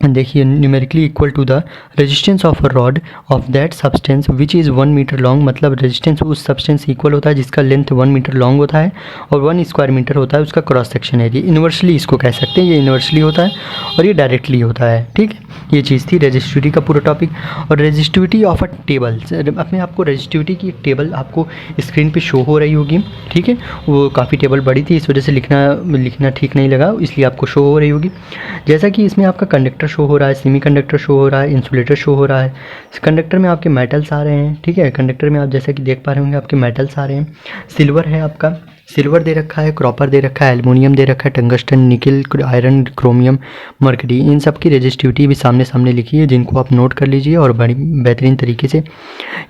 देखिए numerically equal to the resistance of a rod of that substance which is 1 metre long, मतलब रेजिस्टेंस उस सब्सटेंस इक्वल होता है जिसका लेंथ 1 मीटर लॉन्ग होता है और 1 स्क्वायर मीटर होता है उसका क्रॉस सेक्शन एरिया। इन्वर्सली इसको कह सकते हैं, ये इन्वर्सली होता है और ये डायरेक्टली होता है। ठीक है, ये चीज़ थी रेजिस्टिविटी का पूरा टॉपिक। और रेजिस्टिविटी ऑफ अ टेबल, अपने आपको रेजिस्टिविटी की एक टेबल आपको स्क्रीन पे शो हो रही होगी। ठीक है, वो काफ़ी टेबल बड़ी थी, इस वजह से लिखना ठीक नहीं लगा, इसलिए आपको शो हो रही होगी। जैसा कि इसमें आपका कंडक्टर शो हो रहा है, सेमी कंडक्टर शो हो रहा है, इंसुलेटर शो हो रहा है। कंडक्टर में आपके मेटल्स आ रहे हैं। ठीक है, कंडक्टर में आप जैसा कि देख पा रहे होंगे आपके मेटल्स आ रहे हैं। सिल्वर है आपका, सिल्वर दे रखा है, कॉपर दे रखा है, एल्युमिनियम दे रखा है, टंगस्टन, निकल, आयरन, क्रोमियम, मर्करी, इन सब की रेजिस्टिविटी भी सामने सामने लिखी है, जिनको आप नोट कर लीजिए और बड़ी बेहतरीन तरीके से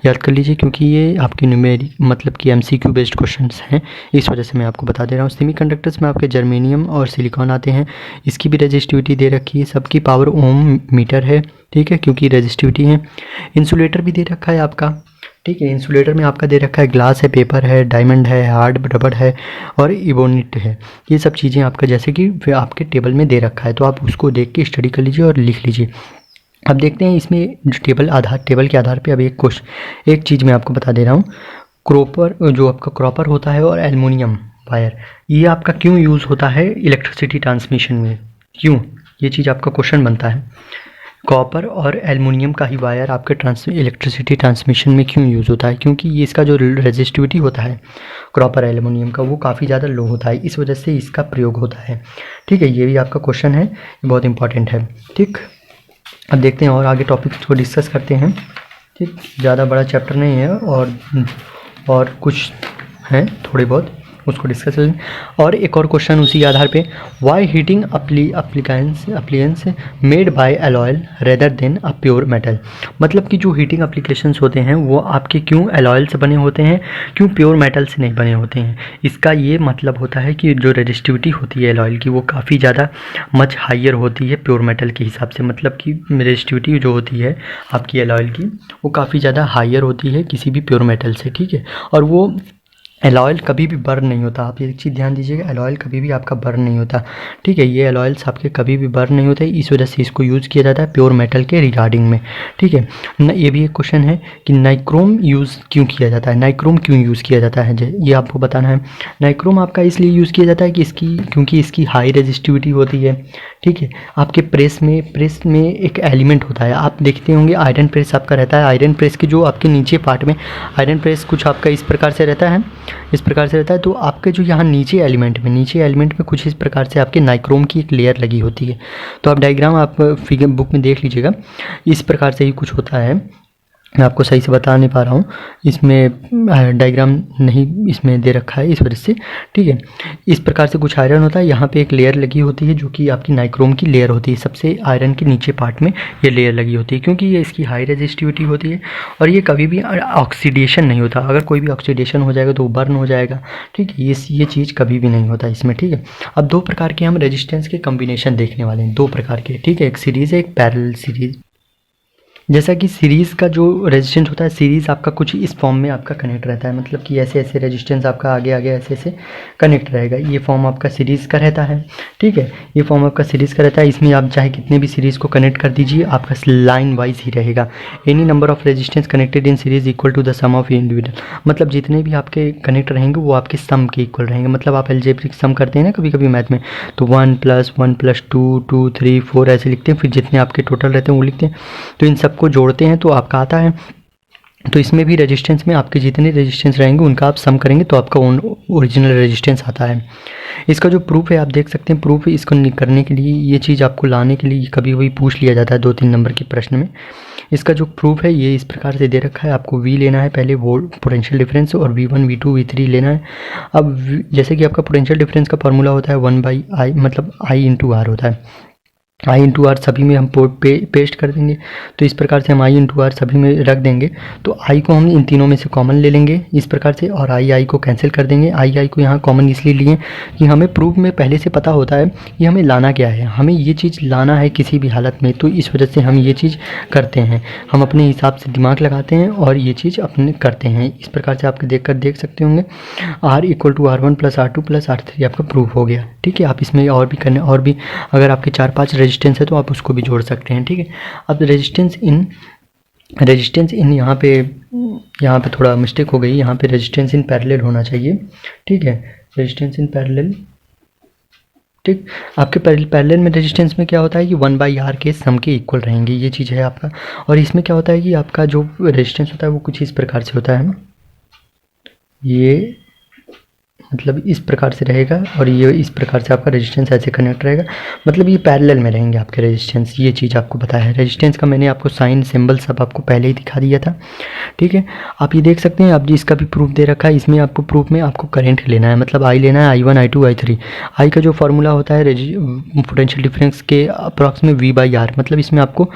याद कर लीजिए क्योंकि ये आपके न्यूमेरिक मतलब कि MCQ बेस्ड क्वेश्चंस हैं, इस वजह से मैं आपको बता दे रहा हूँ। सेमी कंडक्टर्स में आपके जर्मेनियम और सिलिकॉन आते हैं, इसकी भी रेजिस्टिविटी दे रखी है, सबकी पावर ओम मीटर है। ठीक है, क्योंकि रेजिस्टिविटी है। इंसुलेटर भी दे रखा है आपका। ठीक है, इंसुलेटर में आपका दे रखा है ग्लास है, पेपर है, डायमंड है, हार्ड रबड़ है और इबोनिट है। ये सब चीज़ें आपका जैसे कि आपके टेबल में दे रखा है, तो आप उसको देख के स्टडी कर लीजिए और लिख लीजिए। अब देखते हैं इसमें जो टेबल के आधार पे अब एक चीज़ मैं आपको बता दे रहा हूँ। जो आपका कॉपर होता है और एल्युमिनियम वायर, ये आपका क्यों यूज़ होता है इलेक्ट्रिसिटी ट्रांसमिशन में, क्यों, ये चीज़ आपका क्वेश्चन बनता है। कॉपर और एल्युमिनियम का ही वायर आपके इलेक्ट्रिसिटी ट्रांसमिशन में क्यों यूज़ होता है, क्योंकि ये इसका जो रेजिस्टिविटी होता है कॉपर एल्युमिनियम का वो काफ़ी ज़्यादा लो होता है, इस वजह से इसका प्रयोग होता है। ठीक है, ये भी आपका क्वेश्चन है, बहुत इंपॉर्टेंट है। ठीक, अब देखते हैं और आगे टॉपिक्स को डिस्कस करते हैं। ठीक, ज़्यादा बड़ा चैप्टर नहीं है और कुछ हैं थोड़े बहुत, उसको डिस्कस करेंगे। और एक और क्वेश्चन उसी के आधार पे, why heating appliances made by alloy rather than a pure metal. मतलब कि जो हीटिंग एप्लीकेशंस होते हैं वो आपके क्यों एलॉयल से बने होते हैं, क्यों प्योर मेटल से नहीं बने होते हैं। इसका ये मतलब होता है कि जो रेजिस्टिविटी होती है एलॉयल की वो काफ़ी ज़्यादा मच हाइयर होती है प्योर मेटल के हिसाब से। मतलब कि रेजिस्टिविटी जो होती है आपकी एलॉयल की वो काफ़ी ज़्यादा हाइयर होती है किसी भी प्योर मेटल से, ठीक है। और वो एलॉयल कभी भी बर्न नहीं होता। आप एक चीज़ ध्यान दीजिएगा, एलॉयल कभी भी आपका बर्न नहीं होता, ठीक है। ये एलॉयल्स आपके कभी भी बर्न नहीं होते, इस वजह से इसको यूज़ किया जाता है प्योर मेटल के रिगार्डिंग में, ठीक है। ये भी एक क्वेश्चन है कि नाइक्रोम यूज़ क्यों किया जाता है, नाइक्रोम क्यों यूज़ किया जाता है, ये आपको बताना है। नाइक्रोम आपका इसलिए यूज़ किया जाता है कि क्योंकि इसकी हाई रेजिस्टिविटी होती है, ठीक है। आपके प्रेस में एक एलिमेंट होता है, आप देखते होंगे आयरन प्रेस आपका रहता है। आयरन प्रेस के जो आपके नीचे पार्ट में आयरन प्रेस कुछ आपका इस प्रकार से रहता है, इस प्रकार से रहता है। तो आपके जो यहाँ नीचे एलिमेंट में कुछ इस प्रकार से आपके नाइक्रोम की एक लेयर लगी होती है। तो आप डायग्राम आप फिगर बुक में देख लीजिएगा, इस प्रकार से ही कुछ होता है। मैं आपको सही से बता नहीं पा रहा हूँ, इसमें डायग्राम नहीं इसमें दे रखा है इस वजह से, ठीक है। इस प्रकार से कुछ आयरन होता है, यहाँ पे एक लेयर लगी होती है जो कि आपकी नाइक्रोम की लेयर होती है। सबसे आयरन के नीचे पार्ट में ये लेयर लगी होती है, क्योंकि ये इसकी हाई रेजिस्टिविटी होती है और ये कभी भी ऑक्सीडेशन नहीं होता। अगर कोई भी ऑक्सीडेशन हो जाएगा तो वो बर्न हो जाएगा, ठीक है। ये चीज़ कभी भी नहीं होता इसमें, ठीक है। अब दो प्रकार के हम रेजिस्टेंस के कॉम्बिनेशन देखने वाले हैं, दो प्रकार के, ठीक है। एक सीरीज़ है, एक पैरेलल सीरीज़। जैसा कि सीरीज़ का जो रेजिस्टेंस होता है, सीरीज़ आपका कुछ इस फॉर्म में आपका कनेक्ट रहता है। मतलब कि ऐसे ऐसे रेजिस्टेंस आपका आगे आगे ऐसे ऐसे कनेक्ट रहेगा। ये फॉर्म आपका सीरीज़ का रहता है, ठीक है। ये फॉर्म आपका सीरीज़ का रहता है। इसमें आप चाहे कितने भी सीरीज़ को कनेक्ट कर दीजिए, आपका लाइन वाइज ही रहेगा। Any number of resistance connected in series equal to the sum of individual. मतलब जितने भी आपके कनेक्ट रहेंगे वो आपके सम के इक्वल रहेंगे। मतलब आप अलजेब्रिक सम करते हैं ना कभी कभी मैथ में, तो 1 + 1 + 2 2 3 4 ऐसे लिखते हैं, फिर जितने आपके टोटल रहते हैं वो लिखते हैं। तो इन सबको जोड़ते हैं तो आपका आता है। तो इसमें भी रेजिस्टेंस में आपके जितने रेजिस्टेंस रहेंगे उनका आप सम करेंगे तो आपका ओरिजिनल रेजिस्टेंस आता है। इसका जो प्रूफ है आप देख सकते हैं, प्रूफ इसको करने के लिए, ये चीज़ आपको लाने के लिए कभी कभी पूछ लिया जाता है 2-3 नंबर के प्रश्न में। इसका जो प्रूफ है ये इस प्रकार से दे रखा है। आपको V लेना है पहले, वोल्ट पोटेंशियल डिफरेंस, और V1 V2 V3 लेना है। अब जैसे कि आपका पोटेंशियल डिफरेंस का फार्मूला होता है 1/I, मतलब I × R होता है। I × R सभी में हम पेस्ट कर देंगे। तो इस प्रकार से हम I × R सभी में रख देंगे। तो I को हम इन तीनों में से कॉमन ले लेंगे इस प्रकार से, और I को कैंसिल कर देंगे। I को यहाँ कॉमन इसलिए लिए कि हमें प्रूफ में पहले से पता होता है कि हमें लाना क्या है, हमें ये चीज़ लाना है किसी भी हालत में। तो इस वजह से हम ये चीज़ करते हैं, हम अपने हिसाब से दिमाग लगाते हैं और ये चीज़ अपने करते हैं। इस प्रकार से आप देख सकते होंगे R = R1 + R2 + R3 आपका प्रूफ हो गया, ठीक है। आप इसमें और भी करने, और भी अगर आपके 4-5 रेजिस्टेंस है तो आप उसको भी जोड़ सकते हैं, ठीक है। अब रेजिस्टेंस इन यहाँ पे थोड़ा मिस्टेक हो गई, यहाँ पे रेजिस्टेंस इन पैरेलल होना चाहिए, ठीक है। रेजिस्टेंस इन पैरेलल, ठीक। आपके पैरेलल में रेजिस्टेंस में क्या होता है कि 1/R के सम के इक्वल रहेंगे, ये चीज़ है आपका। और इसमें क्या होता है कि आपका जो रेजिस्टेंस होता है वो कुछ इस प्रकार से होता है, ये मतलब इस प्रकार से रहेगा और ये इस प्रकार से आपका रेजिस्टेंस ऐसे कनेक्ट रहेगा। मतलब ये पैरेलल में रहेंगे आपके रेजिस्टेंस, ये चीज़ आपको पता है। रेजिस्टेंस का मैंने आपको साइन सिंबल सब आपको पहले ही दिखा दिया था, ठीक है। आप ये देख सकते हैं, आप जी इसका भी प्रूफ दे रखा है। इसमें आपको प्रूफ में आपको करंट लेना है, मतलब I लेना है, I1 I2 I3। I का जो फार्मूला होता है पोटेंशियल डिफरेंस के अप्रॉक्स में V/R, मतलब इसमें आपको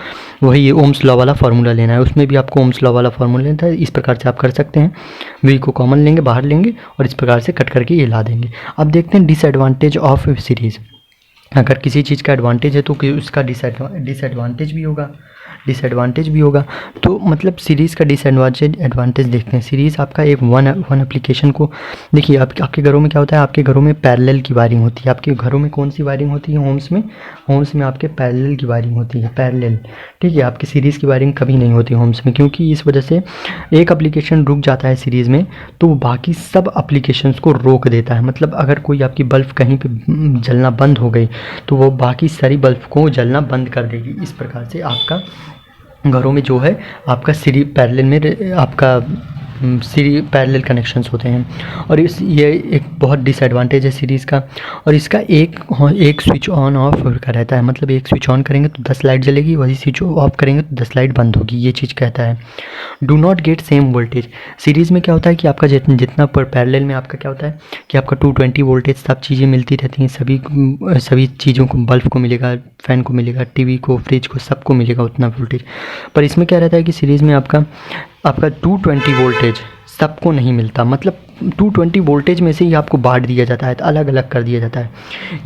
वही ओम्स लॉ वाला फार्मूला लेना है। उसमें भी आपको ओम्स लॉ वाला फार्मूला लेना है। इस प्रकार से आप कर सकते हैं, V को कॉमन लेंगे, बाहर लेंगे और इस प्रकार से कट करके ये ला देंगे। अब देखते हैं डिसएडवांटेज ऑफ सीरीज़। अगर किसी चीज़ का एडवांटेज है तो उसका डिसएडवांटेज भी होगा। तो मतलब सीरीज़ का एडवांटेज देखते हैं। सीरीज़ आपका एक वन एप्लीकेशन को देखिए, आपके घरों में क्या होता है, आपके घरों में पैरेलल की वायरिंग होती है। आपके घरों में कौन सी वायरिंग होती है, होम्स में आपके पैरेलल की वायरिंग होती है, पैरेलल, ठीक है। आपकी सीरीज़ की वायरिंग कभी नहीं होती होम्स में, क्योंकि इस वजह से एक एप्लीकेशन रुक जाता है सीरीज़ में तो बाकी सब एप्लीकेशंस को रोक देता है। मतलब अगर कोई आपकी बल्ब कहीं पे जलना बंद हो गई तो वो बाकी सारी बल्ब को जलना बंद कर देगी। इस प्रकार से आपका घरों में जो है आपका सीरीज पैरेलल में आपका सीरी पैरेलल कनेक्शंस होते हैं। और ये एक बहुत डिसएडवांटेज है सीरीज़ का। और इसका एक स्विच ऑन ऑफ का रहता है, मतलब एक स्विच ऑन करेंगे तो 10 लाइट जलेगी, वही स्विच ऑफ करेंगे तो 10 लाइट बंद होगी, ये चीज़ कहता है। Do not get same voltage. Series में क्या होता है कि आपका जितना पर पैरेलल में आपका क्या होता है कि आपका 220 वोल्टेज सब चीज़ें मिलती रहती हैं, सभी चीज़ों को, बल्ब को मिलेगा, फ़ैन को मिलेगा, टीवी को, फ्रिज को, सबको मिलेगा उतना वोल्टेज। पर इसमें क्या रहता है कि सीरीज़ में आपका 220 वोल्टेज सबको नहीं मिलता, मतलब 220 वोल्टेज में से ही आपको बांट दिया जाता है, तो अलग अलग कर दिया जाता है।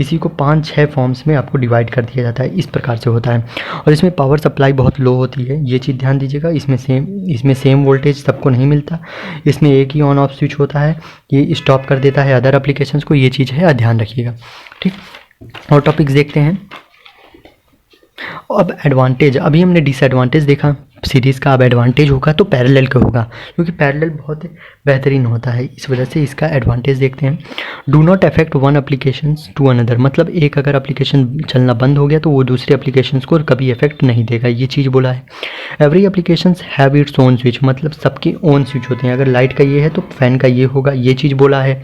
इसी को 5-6 फॉर्म्स में आपको डिवाइड कर दिया जाता है, इस प्रकार से होता है। और इसमें पावर सप्लाई बहुत लो होती है, ये चीज़ ध्यान दीजिएगा। इसमें सेम वोल्टेज सबको नहीं मिलता। इसमें एक ही ऑन ऑफ स्विच होता है, ये स्टॉप कर देता है अदर एप्लीकेशंस को, ये चीज़ है, ध्यान रखिएगा, ठीक। और टॉपिक्स देखते हैं। अब एडवांटेज, अभी हमने डिसएडवांटेज देखा सीरीज़ का, अब एडवांटेज होगा तो पैरेलल का होगा, क्योंकि पैरेलल बहुत बेहतरीन होता है, इस वजह से इसका एडवांटेज देखते हैं। Do not affect one applications to another, मतलब एक अगर एप्लीकेशन चलना बंद हो गया तो वो दूसरे एप्लीकेशंस को कभी अफेक्ट नहीं देगा, ये चीज़ बोला है। Every applications have its own switch, मतलब सबके ओन स्विच होते हैं, अगर लाइट का ये है तो फैन का ये होगा, ये चीज़ बोला है।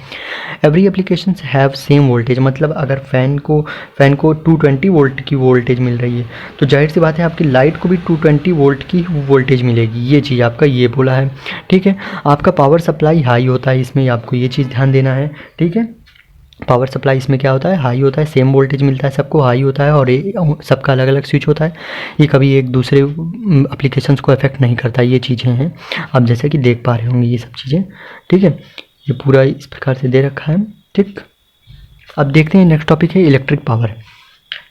Every applications have same voltage, मतलब अगर फैन को 220 वोल्ट की वोल्टेज मिल रही है तो जाहिर सी बात है आपकी लाइट को भी 220 वोल्ट की वोल्टेज मिलेगी, ये चीज़ आपका ये बोला है, ठीक है। आपका पावर सप्लाई हाई होता है, इसमें आपको ये चीज़ ध्यान देना है, ठीक है। पावर सप्लाई इसमें क्या होता है, हाई होता है, सेम वोल्टेज मिलता है सबको, हाई होता है, और सबका अलग अलग स्विच होता है, ये कभी एक दूसरे एप्लीकेशंस को अफेक्ट नहीं करता, ये चीज़ें हैं आप जैसे कि देख पा रहे होंगे ये सब चीज़ें, ठीक है। ये पूरा इस प्रकार से दे रखा है, ठीक। अब देखते हैं नेक्स्ट टॉपिक है इलेक्ट्रिक पावर।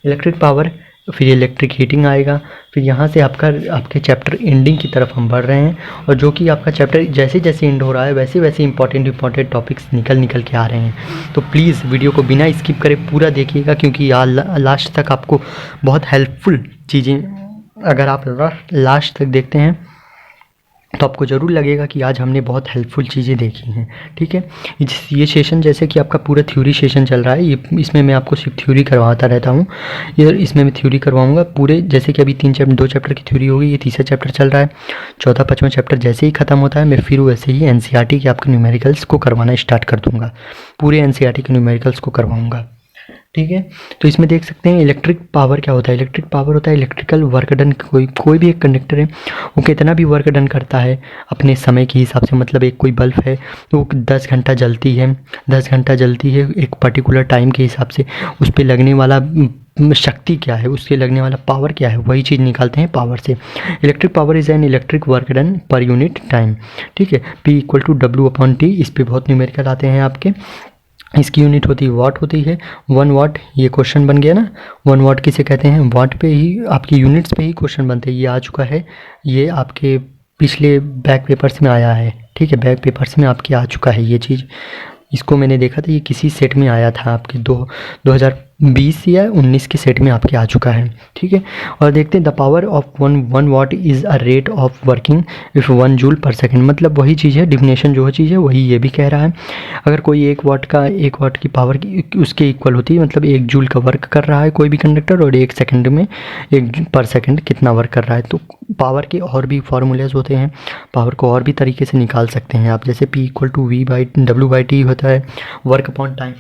इलेक्ट्रिक पावर, फिर इलेक्ट्रिक हीटिंग आएगा, फिर यहाँ से आपके चैप्टर एंडिंग की तरफ हम बढ़ रहे हैं, और जो कि आपका चैप्टर जैसे जैसे एंड हो रहा है वैसे वैसे इंपॉर्टेंट टॉपिक्स निकल के आ रहे हैं। तो प्लीज़ वीडियो को बिना स्किप करे पूरा देखिएगा, क्योंकि लास्ट तक आपको बहुत हेल्पफुल चीज़ें, अगर आप लास्ट तक देखते हैं तो आपको ज़रूर लगेगा कि आज हमने बहुत हेल्पफुल चीज़ें देखी हैं, ठीक है। ये सेशन जैसे कि आपका पूरा थ्योरी सेशन चल रहा है, इसमें मैं आपको सिर्फ थ्योरी करवाता रहता हूँ, इसमें मैं थ्योरी करवाऊँगा पूरे, जैसे कि अभी 2 चैप्टर की थ्योरी होगी, ये तीसरा चैप्टर चल रहा है, चौथा 5वां चैप्टर जैसे ही ख़त्म होता है मैं फिर वैसे ही NCERT के आपके न्यूमेरिकल्स को करवाना स्टार्ट कर दूँगा, पूरे NCERT के न्यूमेरिकल्स को करवाऊँगा, ठीक है। तो इसमें देख सकते हैं इलेक्ट्रिक पावर क्या होता है। इलेक्ट्रिक पावर होता है इलेक्ट्रिकल वर्क डन, कोई भी एक कंडक्टर है वो कितना भी वर्क डन करता है अपने समय के हिसाब से, मतलब एक कोई बल्ब है तो वो 10 घंटा जलती है, 10 घंटा जलती है एक पर्टिकुलर टाइम के हिसाब से, उस पर लगने वाला शक्ति क्या है, उससे लगने वाला पावर क्या है, वही चीज़ निकालते हैं पावर से। Electric power is an electric work done per unit time, ठीक है। P = W/T, इस पर बहुत न्यूमेरिकल आते हैं आपके। इसकी यूनिट होती है वाट होती है, 1 वाट, ये क्वेश्चन बन गया ना, 1 वाट किसे कहते हैं, वाट पे ही आपकी यूनिट्स पे ही क्वेश्चन बनते हैं, ये आ चुका है, ये आपके पिछले बैक पेपर्स में आया है, ठीक है, बैक पेपर्स में आपके आ चुका है ये चीज़। इसको मैंने देखा था, ये किसी सेट में आया था आपके 2020 या 19 के सेट में आपके आ चुका है, ठीक है। और देखते हैं the power of 1 what is a rate of working if 1 joule पर सेकेंड, मतलब वही चीज़ है, डिफिनेशन जो चीज़ है वही ये भी कह रहा है। अगर कोई 1 वाट की पावर उसके इक्वल होती है, मतलब 1 जूल का वर्क कर रहा है कोई भी कंडक्टर, और 1 सेकेंड में 1 पर सेकेंड कितना वर्क कर रहा है। तो पावर के और भी फार्मूलेज होते हैं, पावर को और भी तरीके से निकाल सकते हैं आप, जैसे P = V/W/T होता है, work upon time.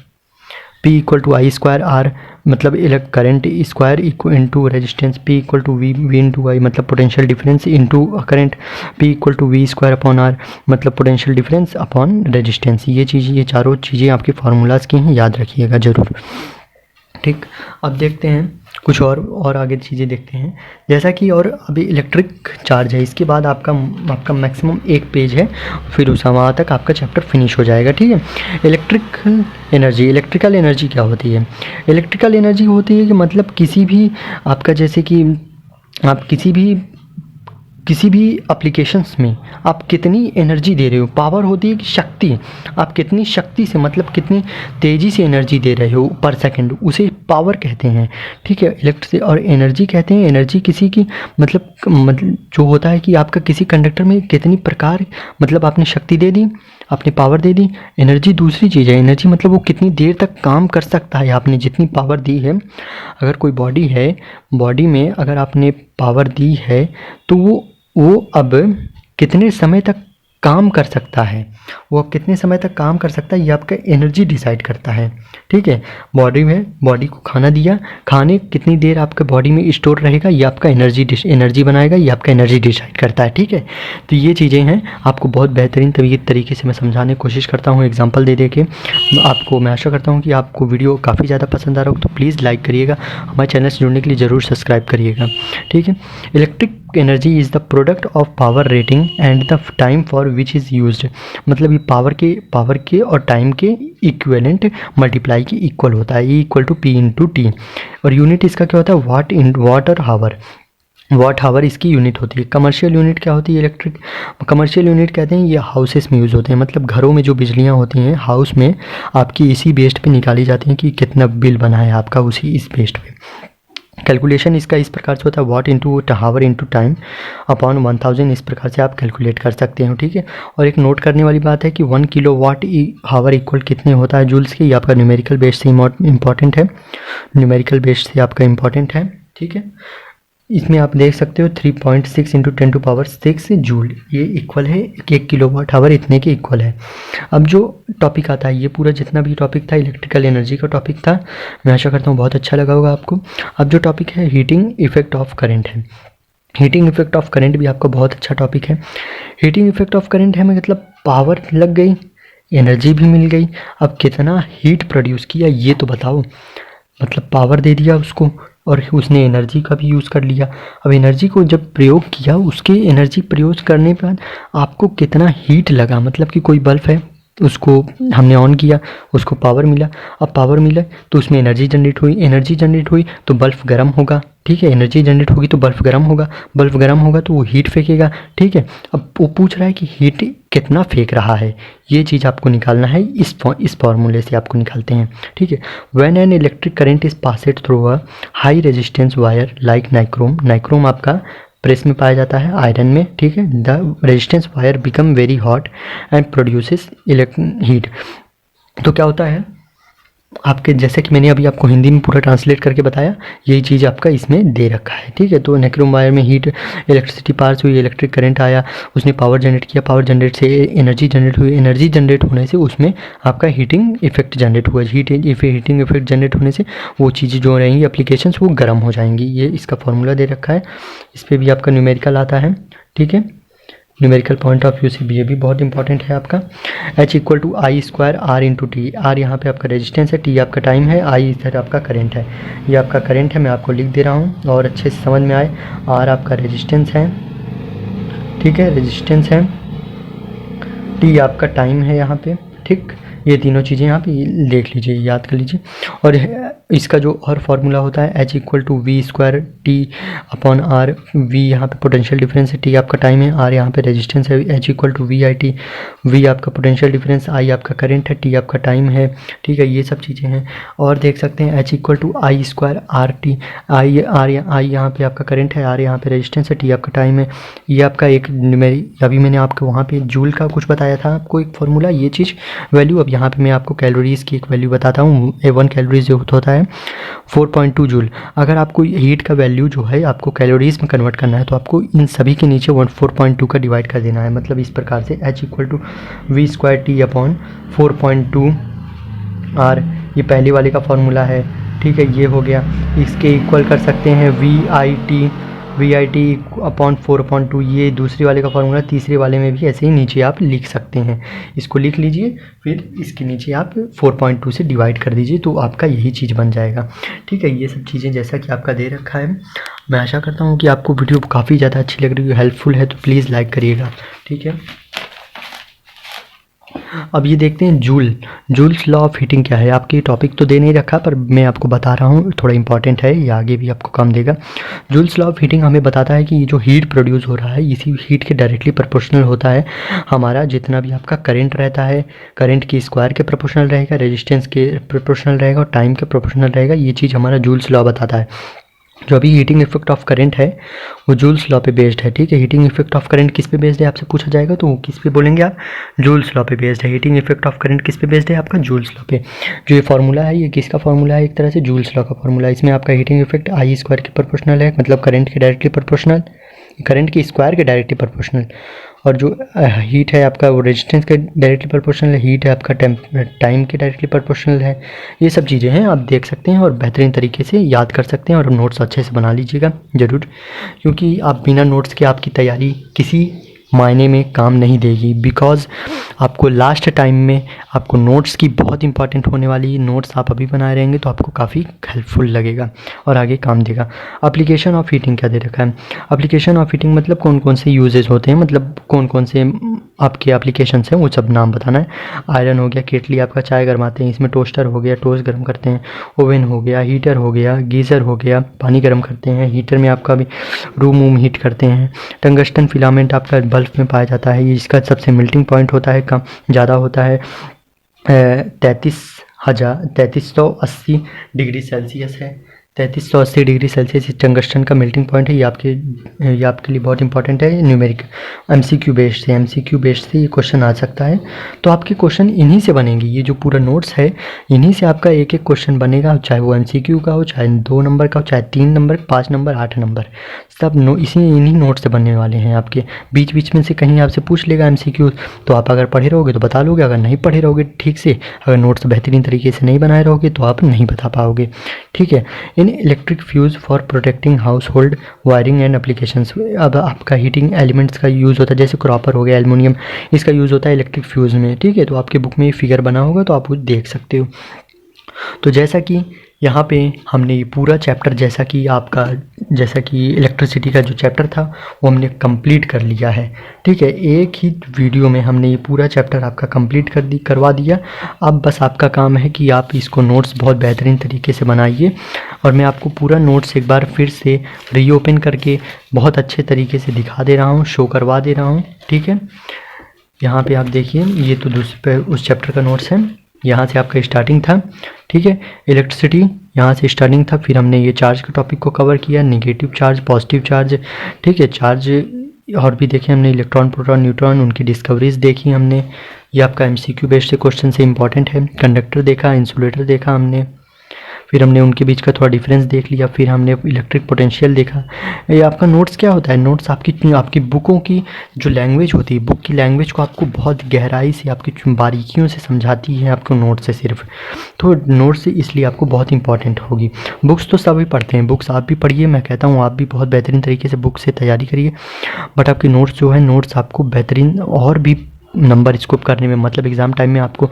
P = I²R, मतलब electric current square into resistance. P = V/I, मतलब potential difference into current. P = V²/R, मतलब पोटेंशियल डिफरेंस अपॉन रेजिस्टेंस। ये चारों चीज़ें आपके फार्मूलाज की हैं, याद रखिएगा ज़रूर, ठीक। अब देखते हैं कुछ और आगे चीज़ें देखते हैं, जैसा कि, और अभी इलेक्ट्रिक चार्ज है, इसके बाद आपका मैक्सिमम 1 पेज है, फिर उस वहाँ तक आपका चैप्टर फिनिश हो जाएगा, ठीक है। इलेक्ट्रिकल एनर्जी क्या होती है। इलेक्ट्रिकल एनर्जी होती है कि मतलब किसी भी आपका, जैसे कि आप किसी भी एप्लीकेशंस में आप कितनी एनर्जी दे रहे हो, पावर होती है कि शक्ति, आप कितनी शक्ति से, मतलब कितनी तेज़ी से एनर्जी दे रहे हो पर सेकंड, उसे पावर कहते हैं, ठीक है। इलेक्ट्रिक और एनर्जी कहते हैं, एनर्जी किसी की मतलब जो होता है कि आपका किसी कंडक्टर में कितनी प्रकार, मतलब आपने शक्ति दे दी, आपने पावर दे दी। एनर्जी दूसरी चीज़ है, एनर्जी मतलब वो कितनी देर तक काम कर सकता है, आपने जितनी पावर दी है। अगर कोई बॉडी है, बॉडी में अगर आपने पावर दी है तो वो अब कितने समय तक काम कर सकता है, वो कितने समय तक काम कर सकता है, ये आपका एनर्जी डिसाइड करता है। ठीक है, बॉडी में, बॉडी को खाना दिया, खाने कितनी देर आपके बॉडी में स्टोर रहेगा, ये आपका एनर्जी बनाएगा, ये आपका एनर्जी डिसाइड करता है। ठीक है, तो ये चीज़ें हैं, आपको बहुत बेहतरीन तरीके से मैं समझाने की कोशिश करता हूँ एग्जाम्पल दे के आपको। मैं आशा करता हूँ कि आपको वीडियो काफ़ी ज़्यादा पसंद आ रहा हो, तो प्लीज़ लाइक करिएगा, हमारे चैनल से जुड़ने के लिए ज़रूर सब्सक्राइब करिएगा। ठीक है, electric energy is the product of power rating and the time for which is used. मतलब ये पावर के और टाइम के इक्विवेलेंट मल्टीप्लाई के इक्वल होता है, E इक्वल टू P/T। और यूनिट इसका क्या होता है, वाट और हावर। वाट हावर इसकी यूनिट होती है। कमर्शियल यूनिट क्या होती है, इलेक्ट्रिक कमर्शियल यूनिट कहते हैं, ये हाउसेस में यूज़ होते हैं, मतलब घरों में जो बिजलियाँ होती हैं हाउस में, आपकी इसी बेस्ड पे निकाली जाती हैं कि कितना बिल बना है आपका, उसी इस बेस्ड पे। कैलकुलेशन इसका इस प्रकार से होता है, वाट इंटू हावर इंटू टाइम अपॉन 1000, इस प्रकार से आप कैलकुलेट कर सकते हो। ठीक है, और एक नोट करने वाली बात है कि 1 किलो वाट हावर इक्वल कितने होता है जूल्स के, ये आपका न्यूमेरिकल बेस से इम्पॉर्टेंट है, न्यूमेरिकल बेस से आपका इम्पॉर्टेंट है। ठीक है, इसमें आप देख सकते हो 3.6 इंटू 10⁶ जूल, ये इक्वल है 1 किलो वाट हावर, इतने के इक्वल है। अब जो टॉपिक आता है, ये पूरा जितना भी टॉपिक था इलेक्ट्रिकल एनर्जी का टॉपिक था, मैं आशा करता हूँ बहुत अच्छा लगा होगा आपको। अब जो टॉपिक है हीटिंग इफेक्ट ऑफ करंट है, हीटिंग इफेक्ट ऑफ करंट भी आपका बहुत अच्छा टॉपिक है। हीटिंग इफेक्ट ऑफ करंट है मतलब पावर लग गई, एनर्जी भी मिल गई, अब कितना हीट प्रोड्यूस किया ये तो बताओ। मतलब पावर दे दिया उसको और उसने एनर्जी का भी यूज़ कर लिया। अब एनर्जी को जब प्रयोग किया, उसके एनर्जी प्रयोग करने के बाद आपको कितना हीट लगा, मतलब कि कोई बल्ब है उसको हमने ऑन किया, उसको पावर मिला, अब पावर मिला तो उसमें एनर्जी जनरेट हुई, एनर्जी जनरेट हुई तो बल्ब गर्म होगा। ठीक है, एनर्जी जनरेट होगी तो बल्ब गर्म होगा, बल्ब गर्म होगा तो वो हीट फेंकेगा। ठीक है, अब वो पूछ रहा है कि हीट कितना फेंक रहा है, ये चीज़ आपको निकालना है, इस फॉर्मूले से आपको निकालते हैं। ठीक है, when an electric current is passed through a high resistance wire like nichrome, nichrome आपका प्रेस में पाया जाता है, आयरन में। ठीक है, the resistance wire become very hot and produces heat. तो क्या होता है आपके, जैसे कि मैंने अभी आपको हिंदी में पूरा ट्रांसलेट करके बताया, यही चीज़ आपका इसमें दे रखा है। ठीक है, तो नाइक्रोम वायर में हीट, इलेक्ट्रिसिटी पास हुई, इलेक्ट्रिक करंट आया, उसने पावर जनरेट किया, पावर जनरेट से एनर्जी जनरेट हुई, एनर्जी जनरेट होने से उसमें आपका हीटिंग इफेक्ट जनरेट हुआ, हीटिंग इफेक्ट जनरेट होने से वो चीज़ें जो रहेंगी एप्लीकेशंस वो गर्म हो जाएंगी। ये इसका फॉर्मूला दे रखा है, इस पर भी आपका न्यूमेरिकल आता है। ठीक है, न्यूमेरिकल पॉइंट ऑफ व्यू से भी ये भी बहुत इंपॉर्टेंट है आपका। H equal to I square R into T, R यहाँ पे आपका रेजिस्टेंस है, टी आपका टाइम है, आई इधर आपका करंट है, ये आपका करंट है, मैं आपको लिख दे रहा हूँ और अच्छे से समझ में आए। आर आपका रेजिस्टेंस है, ठीक है, रेजिस्टेंस है, टी आपका टाइम है यहाँ पे। ठीक, ये तीनों चीज़ें यहाँ पे देख लीजिए, याद कर लीजिए। और इसका जो और फार्मूला होता है H equal to V square T upon R, V यहाँ पे पोटेंशियल डिफरेंस है, टी आपका टाइम है, आर यहाँ पे रेजिस्टेंस है, H equal to V I T, V आपका पोटेंशियल डिफरेंस, आई आपका करंट है, टी आपका टाइम है। ठीक है, ये सब चीज़ें हैं। और देख सकते हैं H equal to I square R T, I यहाँ पे आपका करंट है, आर यहाँ पे रेजिस्टेंस है, टी आपका टाइम है। ये आपका एक अभी मैंने आपको वहाँ पे जूल का कुछ बताया था आपको एक फार्मूला, ये चीज़ वैल्यू। अब यहाँ पे मैं आपको कैलोरीज़ की एक वैल्यू बताता हूँ। 1 कैलोरीज जो होता है 4.2 जूल। अगर आपको हीट का वैल्यू जो है आपको कैलोरीज में कन्वर्ट करना है तो आपको इन सभी के नीचे 4.2 का डिवाइड कर देना है। मतलब इस प्रकार से H equal to V square T upon 4.2 R, ये पहले वाले का फॉर्मूला है। ठीक है, ये हो गया। इसके इक्वल कर सकते हैं वी आई टी अपॉन 4.2, ये दूसरे वाले का फॉर्मूला। तीसरे वाले में भी ऐसे ही नीचे आप लिख सकते हैं, इसको लिख लीजिए, फिर इसके नीचे आप 4.2 से डिवाइड कर दीजिए तो आपका यही चीज़ बन जाएगा। ठीक है, ये सब चीज़ें जैसा कि आपका दे रखा है। मैं आशा करता हूँ कि आपको वीडियो काफ़ी ज़्यादा अच्छी लग रही है, हेल्पफुल है, तो प्लीज़ लाइक करिएगा। ठीक है, अब ये देखते हैं जूल्स लॉ ऑफ हीटिंग क्या है। आपके टॉपिक तो दे नहीं रखा पर मैं आपको बता रहा हूँ, थोड़ा इंपॉर्टेंट है, ये आगे भी आपको काम देगा। जूल्स लॉ ऑफ हीटिंग हमें बताता है कि ये जो हीट प्रोड्यूस हो रहा है इसी हीट के डायरेक्टली प्रोपोर्शनल होता है हमारा जितना भी आपका करंट रहता है, करंट की स्क्वायर के प्रोपोर्शनल रहेगा, रेजिस्टेंस के प्रोपोर्शनल रहेगा और टाइम के प्रोपोर्शनल रहेगा। ये चीज़ हमारा जूल्स लॉ बताता है। जो अभी हीटिंग इफेक्ट ऑफ करंट है वो जूल्स लॉ पे बेस्ड है। ठीक है, हीटिंग इफेक्ट ऑफ करंट किस पे बेस्ड है आपसे पूछा जाएगा तो किस पे बोलेंगे आप, जूल्स लॉ पे बेस्ड है। हीटिंग इफेक्ट ऑफ करंट किस पे बेस्ड है आपका, जूल्स लॉ पे। जो ये फार्मूला है ये किसका फार्मूला है, एक तरह से जूल्स लॉ का फार्मूला है। इसमें आपका हीटिंग इफेक्ट आई स्क्वायर के प्रोपोर्शनल है, मतलब करंट के डायरेक्टली प्रोपोर्शनल, करंट की स्क्वायर के डायरेक्टली प्रोपोर्शनल, और जो हीट है आपका वो रेजिस्टेंस के डायरेक्टली प्रोपोर्शनल है, हीट है आपका टाइम के डायरेक्टली प्रोपोर्शनल है। ये सब चीज़ें हैं, आप देख सकते हैं और बेहतरीन तरीके से याद कर सकते हैं और नोट्स अच्छे से बना लीजिएगा ज़रूर, क्योंकि आप बिना नोट्स के आपकी तैयारी किसी मायने में काम नहीं देगी। बिकॉज़ आपको लास्ट टाइम में आपको नोट्स की बहुत इंपॉर्टेंट होने वाली है। नोट्स आप अभी बनाए रहेंगे तो आपको काफ़ी हेल्पफुल लगेगा और आगे काम देगा। एप्लीकेशन ऑफ हीटिंग क्या दे रखा है? एप्लीकेशन ऑफ हीटिंग मतलब कौन कौन से यूजेस होते हैं, मतलब कौन कौन से आपके एप्लीकेशंस हैं वो सब नाम बताना है। आयरन हो गया, केटली आपका चाय गर्माते हैं, इसमें टोस्टर हो गया, टोस्ट गर्म करते हैं, ओवन हो गया, हीटर हो गया, गीज़र हो गया, पानी गर्म करते हैं, हीटर में आपका भी रूम वूम हीट करते हैं। टंगस्टन फिलामेंट आपका बल्ब में पाया जाता है, इसका सबसे मेल्टिंग पॉइंट होता है कम ज़्यादा होता है 3380 डिग्री सेल्सियस है। 3380 डिग्री सेल्सियस टंगस्टन का मेल्टिंग पॉइंट है। ये आपके लिए बहुत इंपॉर्टेंट है। न्यूमेरिक एमसीक्यू बेस्ड से ये क्वेश्चन आ सकता है। तो आपके क्वेश्चन इन्हीं से बनेंगे। ये जो पूरा नोट्स है इन्हीं से आपका एक एक क्वेश्चन बनेगा, चाहे वो एमसीक्यू का हो, चाहे 2 नंबर का हो, चाहे 3 नंबर, 5 नंबर, 8 नंबर, सब इन्हीं नोट से बनने वाले हैं। आपके बीच बीच में से कहीं आपसे पूछ लेगा एमसीक्यू, तो आप अगर पढ़े रहोगे तो बता लोगे, अगर नहीं पढ़े रहोगे ठीक से, अगर नोट्स बेहतरीन तरीके से नहीं बनाए रहोगे तो आप नहीं बता पाओगे। ठीक है। इन electric fuse for protecting house hold wiring and applications. अब आपका हीटिंग एलिमेंट्स का यूज़ होता है, जैसे कॉपर हो गया, एल्युमिनियम, इसका यूज़ होता है इलेक्ट्रिक फ्यूज़ में। ठीक है, तो आपके बुक में ये फिगर बना होगा तो आप वो देख सकते हो। तो जैसा कि यहाँ पे हमने ये पूरा चैप्टर जैसा कि इलेक्ट्रिसिटी का जो चैप्टर था वो हमने कंप्लीट कर लिया है। ठीक है, एक ही वीडियो में हमने ये पूरा चैप्टर आपका कंप्लीट करवा दिया। अब बस आपका काम है कि आप इसको नोट्स बहुत बेहतरीन तरीके से बनाइए और मैं आपको पूरा नोट्स एक बार फिर से रीओपन करके बहुत अच्छे तरीके से दिखा दे रहा हूँ, शो करवा दे रहा हूँ। ठीक है, यहाँ पे आप देखिए, ये तो दूसरे उस चैप्टर का नोट्स है। यहाँ से आपका स्टार्टिंग था। ठीक है, इलेक्ट्रिसिटी यहाँ से स्टार्टिंग था, फिर हमने ये चार्ज के टॉपिक को कवर किया, नेगेटिव चार्ज, पॉजिटिव चार्ज। ठीक है, चार्ज और भी देखे हमने, इलेक्ट्रॉन, प्रोटॉन, न्यूट्रॉन, उनकी डिस्कवरीज देखी हमने। ये आपका एमसीक्यू बेस्ड से क्वेश्चन से इंपॉर्टेंट है। कंडक्टर देखा, इंसुलेटर देखा हमने, फिर हमने उनके बीच का थोड़ा डिफरेंस देख लिया, फिर हमने इलेक्ट्रिक पोटेंशियल देखा। ये आपका नोट्स क्या होता है? नोट्स आपकी बुकों की जो लैंग्वेज होती है, बुक की लैंग्वेज को आपको बहुत गहराई से, आपकी बारीकियों से समझाती है आपको नोट्स से सिर्फ। तो नोट्स से इसलिए आपको बहुत इंपॉर्टेंट होगी। बुक्स तो सभी पढ़ते हैं, बुक्स आप भी पढ़िए, मैं कहता हूँ आप भी बहुत बेहतरीन तरीके से बुक से तैयारी करिए, बट आपकी नोट्स जो है, नोट्स आपको बेहतरीन और भी नंबर स्कोप करने में, मतलब एग्ज़ाम टाइम में आपको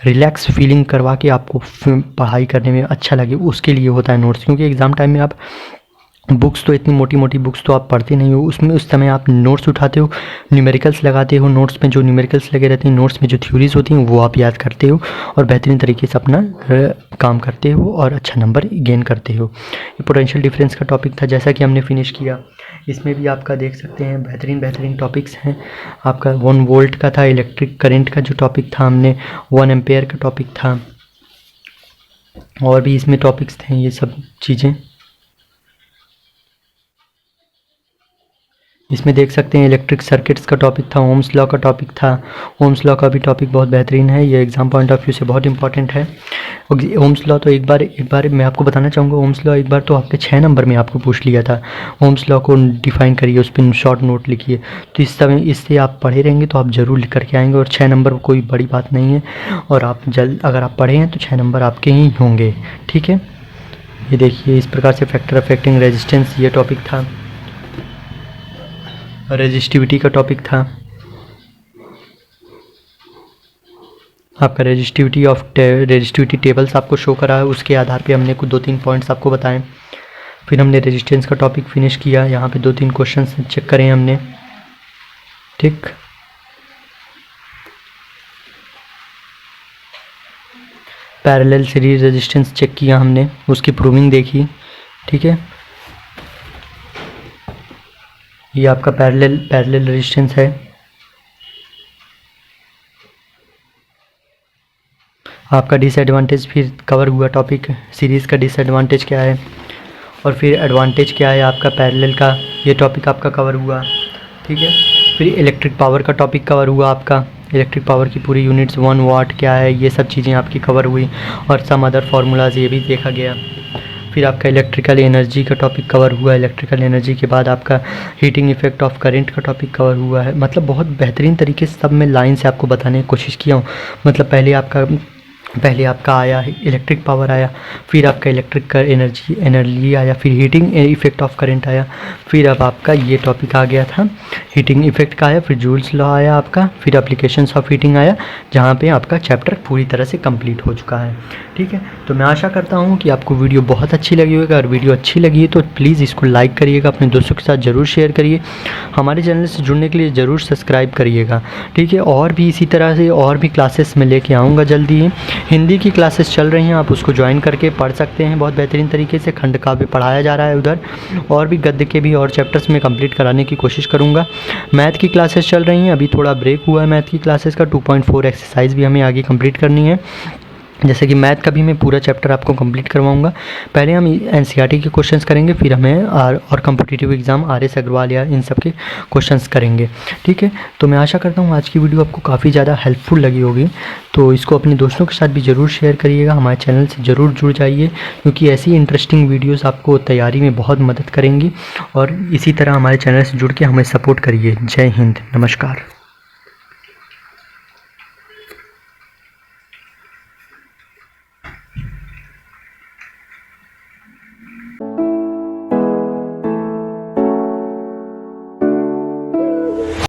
रिलैक्स फीलिंग करवा के आपको पढ़ाई करने में अच्छा लगे, उसके लिए होता है नोट्स। क्योंकि एग्ज़ाम टाइम में आप बुक्स तो इतनी मोटी मोटी बुक्स तो आप पढ़ते नहीं हो, उसमें उस समय आप नोट्स उठाते हो, न्यूमेरिकल्स लगाते हो, नोट्स में जो न्यूमेरिकल्स लगे रहते हैं, नोट्स में जो थ्योरीज होती हैं वो आप याद करते हो और बेहतरीन तरीके से अपना काम करते हो और अच्छा नंबर गेन करते हो। ये पोटेंशियल डिफरेंस का टॉपिक था, जैसा कि हमने फिनिश किया। इसमें भी आपका देख सकते हैं बेहतरीन टॉपिक्स हैं। आपका 1 वोल्ट का था, इलेक्ट्रिक करंट का जो टॉपिक था हमने, 1 एम्पेयर का टॉपिक था, और भी इसमें टॉपिक्स थे। ये सब चीज़ें इसमें देख सकते हैं। इलेक्ट्रिक सर्किट्स का टॉपिक था, ओम्स लॉ का टॉपिक था। ओम्स लॉ का भी टॉपिक बहुत बेहतरीन है, ये एग्जाम पॉइंट ऑफ व्यू से बहुत इंपॉर्टेंट है। ओम्स लॉ तो एक बार मैं आपको बताना चाहूँगा, ओम्स लॉ एक बार तो आपके 6 नंबर में आपको पूछ लिया था। ओम्स लॉ को डिफाइन करिए, उस पर शॉर्ट नोट लिखिए। तो इस समय इससे आप पढ़े रहेंगे तो आप ज़रूर लिख करके आएंगे, और 6 नंबर कोई बड़ी बात नहीं है, और आप अगर आप पढ़े हैं तो 6 नंबर आपके ही होंगे। ठीक है, ये देखिए इस प्रकार से फैक्टर अफेक्टिंग रेजिस्टेंस ये टॉपिक था। रेजिस्टिविटी का टॉपिक था आपका, रेजिस्टिविटी टेबल्स आपको शो करा है, उसके आधार पे हमने कुछ 2-3 पॉइंट्स आपको बताएं। फिर हमने रेजिस्टेंस का टॉपिक फिनिश किया, यहाँ पे 2-3 क्वेश्चंस चेक करें हमने। ठीक, पैरेलल सीरीज रेजिस्टेंस चेक किया हमने, उसकी प्रूविंग देखी। ठीक है, ये आपका पैरेलल रेजिस्टेंस है। आपका डिसएडवांटेज फिर कवर हुआ टॉपिक, सीरीज़ का डिसएडवांटेज क्या है और फिर एडवांटेज क्या है आपका पैरेलल का, ये टॉपिक आपका कवर हुआ। ठीक है, फिर इलेक्ट्रिक पावर का टॉपिक कवर हुआ आपका, इलेक्ट्रिक पावर की पूरी यूनिट्स, 1 वाट क्या है, ये सब चीज़ें आपकी कवर हुई, और सम अदर फार्मूलाज ये भी देखा गया। फिर आपका इलेक्ट्रिकल एनर्जी का टॉपिक कवर हुआ। इलेक्ट्रिकल एनर्जी के बाद आपका हीटिंग इफेक्ट ऑफ करंट का टॉपिक कवर हुआ है। मतलब बहुत बेहतरीन तरीके से सब मैं लाइन से आपको बताने की कोशिश किया हूँ। मतलब पहले आपका आया इलेक्ट्रिक पावर आया, फिर आपका इलेक्ट्रिक का एनर्जी आया, फिर हीटिंग इफेक्ट ऑफ करंट आया, फिर अब आपका ये टॉपिक आ गया था हीटिंग इफेक्ट का आया, फिर जूल्स लॉ आया आपका, फिर एप्लीकेशंस ऑफ हीटिंग आया, जहाँ पे आपका चैप्टर पूरी तरह से कंप्लीट हो चुका है। ठीक है, तो मैं आशा करता हूँ कि आपको वीडियो बहुत अच्छी लगी होगी। अगर वीडियो अच्छी लगी है तो प्लीज़ इसको लाइक करिएगा, अपने दोस्तों के साथ ज़रूर शेयर करिए, हमारे चैनल से जुड़ने के लिए ज़रूर सब्सक्राइब करिएगा। ठीक है, और भी इसी तरह से और भी क्लासेस मैं लेके आऊँगा जल्दी ही। हिंदी की क्लासेस चल रही हैं, आप उसको ज्वाइन करके पढ़ सकते हैं। बहुत बेहतरीन तरीके से खंड काव्य पढ़ाया जा रहा है उधर, और भी गद्य के भी और चैप्टर्स में कंप्लीट कराने की कोशिश करूँगा। मैथ की क्लासेस चल रही हैं, अभी थोड़ा ब्रेक हुआ है मैथ की क्लासेस का। 2.4 एक्सरसाइज भी हमें आगे कंप्लीट करनी है। जैसे कि मैथ का भी मैं पूरा चैप्टर आपको कंप्लीट करवाऊंगा। पहले हम एनसीईआरटी के क्वेश्चंस करेंगे, फिर हमें और कॉम्पिटिटिव एग्ज़ाम आरएस अग्रवाल या इन सब के क्वेश्चंस करेंगे। ठीक है, तो मैं आशा करता हूँ आज की वीडियो आपको काफ़ी ज़्यादा हेल्पफुल लगी होगी। तो इसको अपने दोस्तों के साथ भी ज़रूर शेयर करिएगा, हमारे चैनल से ज़रूर जुड़ जाइए, क्योंकि ऐसी इंटरेस्टिंग वीडियोज़ आपको तैयारी में बहुत मदद करेंगी। और इसी तरह हमारे चैनल से जुड़ के हमें सपोर्ट करिए। जय हिंद, नमस्कार।